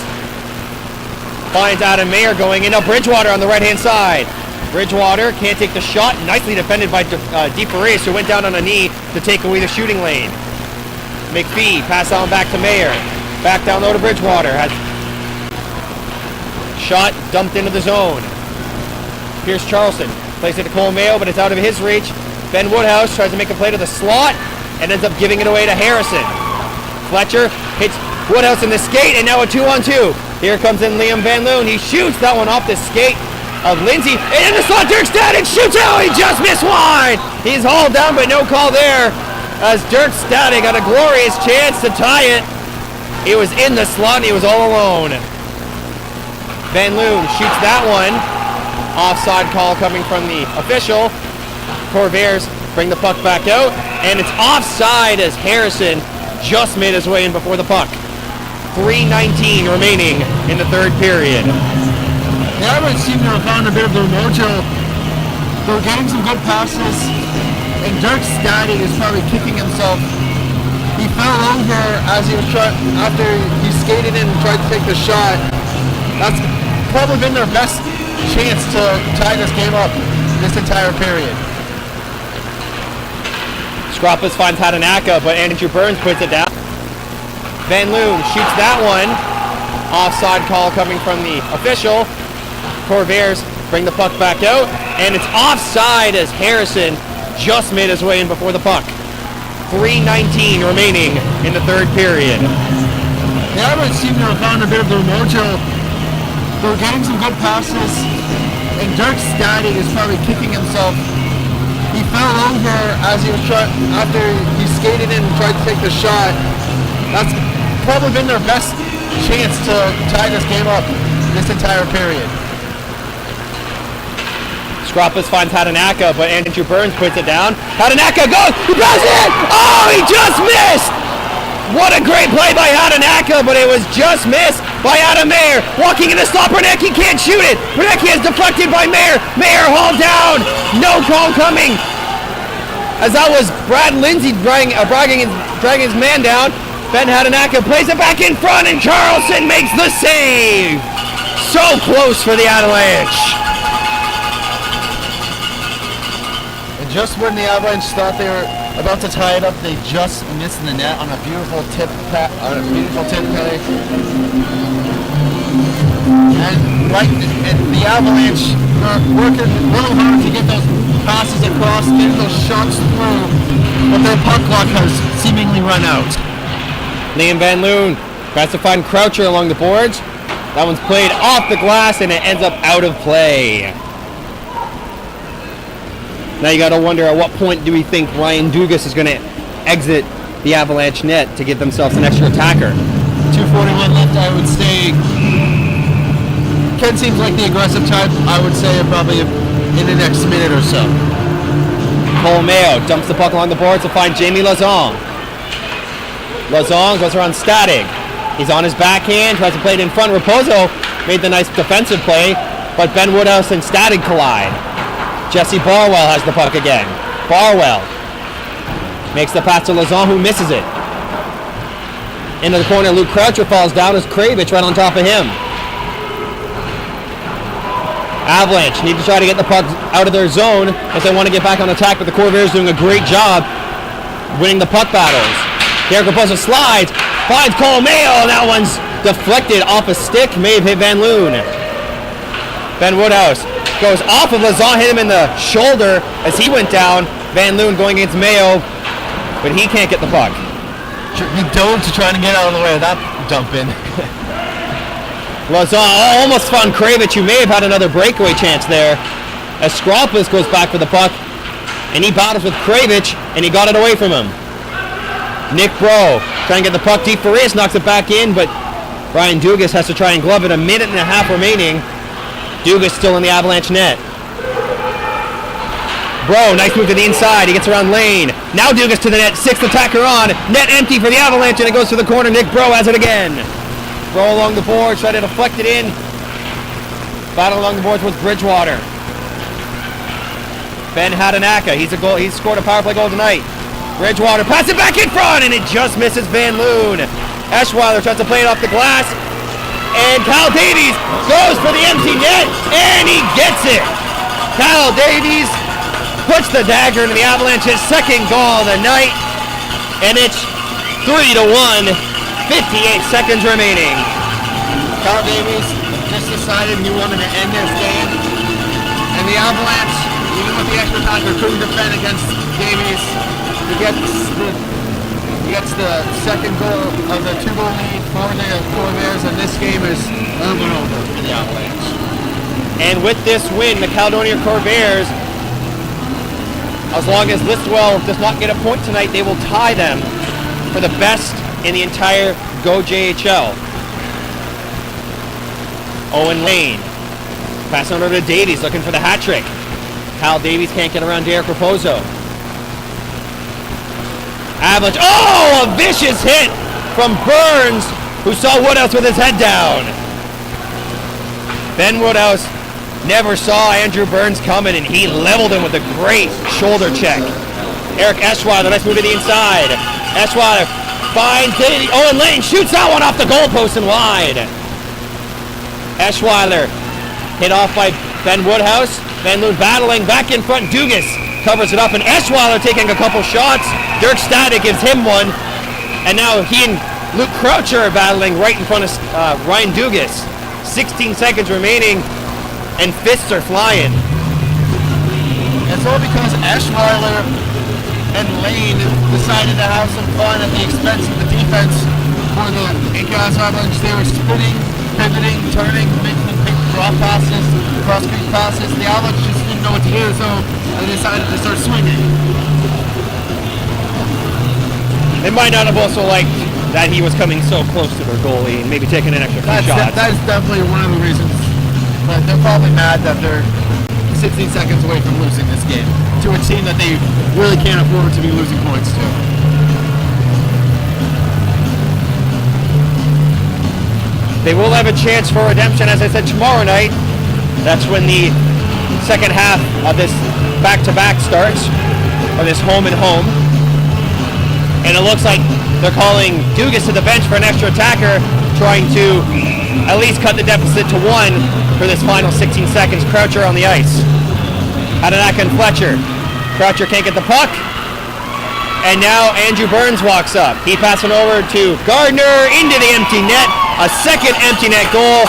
Finds Adam Mayer going in. Now Bridgewater on the right-hand side. Bridgewater can't take the shot. Nicely defended by DeForest, who went down on a knee to take away the shooting lane. McPhee pass on back to Mayer. Back down low to Bridgewater. Has shot dumped into the zone. Here's Charleston. Plays it to Cole Mayo, but it's out of his reach. Ben Woodhouse tries to make a play to the slot and ends up giving it away to Harrison. Fletcher hits Woodhouse in the skate, and now a 2-on-2. Here comes in Liam Van Loon. He shoots that one off the skate of Lindsay, and in the slot, Dirk Static shoots out. He just missed wide. He's hauled down, but no call there, as Dirk Static got a glorious chance to tie it. He was in the slot, and he was all alone. Van Loon shoots that one. Offside call coming from the official. Corvairs bring the puck back out, and it's offside as Harrison just made his way in before the puck. 3:19 remaining in the third period. The Avalanche seem to have found a bit of their mojo. They're getting some good passes And Dirk Staddy is probably kicking himself. He fell over as he was after he skated in and tried to take the shot. That's probably been their best chance to tie this game up this entire period. Scroppus finds Hatanaka, but Andrew Burns puts it down. Van Loon shoots that one. Offside call coming from the official. Corvairs bring the puck back out, and it's offside as Harrison just made his way in before the puck. 3:19 remaining in the third period. The Avalanche seem to have found a bit of their mojo. They're getting some good passes, and Dirk Staddy is probably kicking himself. He fell over as he was after he skated in and tried to take the shot. That's probably been their best chance to tie this game up this entire period. Scroppus finds Hatanaka, but Andrew Burns puts it down. Hatanaka goes! He passes it! Oh, he just missed! What a great play by Hatanaka, but it was just missed by Adam Mayer. Walking in to stop Bernecki, can't shoot it. Bernecki is deflected by Mayer. Mayer hauled down. No call coming. As that was Brad Lindsay dragging his man down. Ben Hatanaka plays it back in front, and Carlson makes the save. So close for the Avalanche. And just when the Avalanche thought they were about to tie it up, they just missed the net on a beautiful tip play. And the Avalanche are working really hard to get those passes across, getting those shots through, but their puck luck has seemingly run out. Liam Van Loon tries to find Croucher along the boards. That one's played off the glass, and it ends up out of play. Now you got to wonder, at what point do we think Ryan Dugas is going to exit the Avalanche net to give themselves an extra attacker? 2:41 left, I would say. Ken seems like the aggressive type. I would say probably in the next minute or so. Cole Mayo dumps the puck along the boards to find Jamie Lazong. Lazong goes around Static. He's on his backhand, tries to play it in front. Raposo made the nice defensive play, but Ben Woodhouse and Static collide. Jesse Barwell has the puck again. Barwell makes the pass to Lazong, who misses it. Into the corner, Luke Croucher falls down as Kravich right on top of him. Avalanche need to try to get the puck out of their zone if they want to get back on attack, but the Corvairs doing a great job winning the puck battles. Derek Raposo slides, finds Cole Mayo, and that one's deflected off a stick, may have hit Van Loon. Ben Woodhouse goes off of Lazon, hit him in the shoulder as he went down. Van Loon going against Mayo, but he can't get the puck. He dove to try to get out of the way of that dump in. Lazon almost found Kravich, who may have had another breakaway chance there, as Scroppus goes back for the puck, and he battles with Kravich, and he got it away from him. Nick Bro trying to get the puck deep. Farias knocks it back in, but Ryan Dugas has to try and glove it. A minute and a half remaining. Dugas still in the Avalanche net. Bro, nice move to the inside. He gets around Lane. Now Dugas to the net. Sixth attacker on. Net empty for the Avalanche, and it goes to the corner. Nick Bro has it again. Bro along the boards, try to deflect it in. Battle along the boards with Bridgewater. Ben Hatanaka, he's scored a power play goal tonight. Bridgewater, pass it back in front, and it just misses Van Loon. Eschweiler tries to play it off the glass, and Kyle Davies goes for the empty net, and he gets it. Kyle Davies puts the dagger into the Avalanche's second goal of the night, and it's 3-1, 58 seconds remaining. Kyle Davies just decided he wanted to end this game, and the Avalanche, even with the extra time, couldn't defend against Davies. He gets the second goal of the 2-goal lead for the Corvairs, and this game is over for the Avalanche. And with this win, the Caledonia Corvairs, as long as Listwell does not get a point tonight, they will tie them for the best in the entire GOJHL. Owen Lane passing over to Davies, looking for the hat trick. Kyle Davies can't get around Derek Raposo. Avalanche, oh, a vicious hit from Burns, who saw Woodhouse with his head down. Ben Woodhouse never saw Andrew Burns coming, and he leveled him with a great shoulder check. Eric Eschweiler, nice move to the inside. Eschweiler finds Owen Lane, shoots that one off the goalpost and wide. Eschweiler hit off by Ben Woodhouse. Van Loon battling back in front. Dugas covers it up, and Eschweiler taking a couple shots. Dirk Static gives him one, and now he and Luke Croucher are battling right in front of Ryan Dugas. 16 seconds remaining, and fists are flying. It's all because Eschweiler and Lane decided to have some fun at the expense of the defense for the Ancaster Avalanche. They were spinning, pivoting, turning, making quick drop passes, cross-creek passes. The Avalanche just didn't know what to do, so they decided to start swinging. They might not have also liked that he was coming so close to their goalie and maybe taking an extra few shots. That is definitely one of the reasons. But they're probably mad that they're 16 seconds away from losing this game to a team that they really can't afford to be losing points to. They will have a chance for redemption, as I said, tomorrow night. That's when the second half of this back-to-back starts, or this home and home. And it looks like they're calling Dugas to the bench for an extra attacker, trying to at least cut the deficit to 1 for this final 16 seconds. Croucher on the ice. Adenak and Fletcher. Croucher can't get the puck. And now Andrew Burns walks up. He passes it over to Gardner into the empty net. A second empty net goal.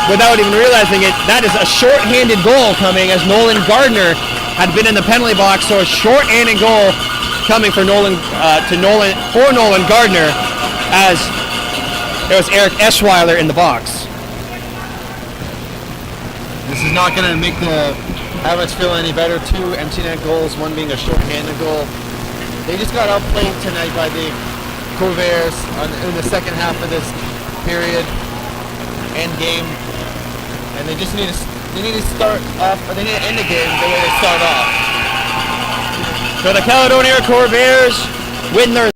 Without even realizing it, that is a short-handed goal coming as Nolan Gardner had been in the penalty box. So a short-handed goal coming for Nolan Gardner, as it was Eric Eschweiler in the box. This is not going to make the Avalanche feel any better. 2 empty net goals, one being a short-handed goal. They just got outplayed tonight by the Corvairs in the second half of this period and game, and they just need to start off. Or they need to end the game the way they start off. So the Caledonia Corvairs win their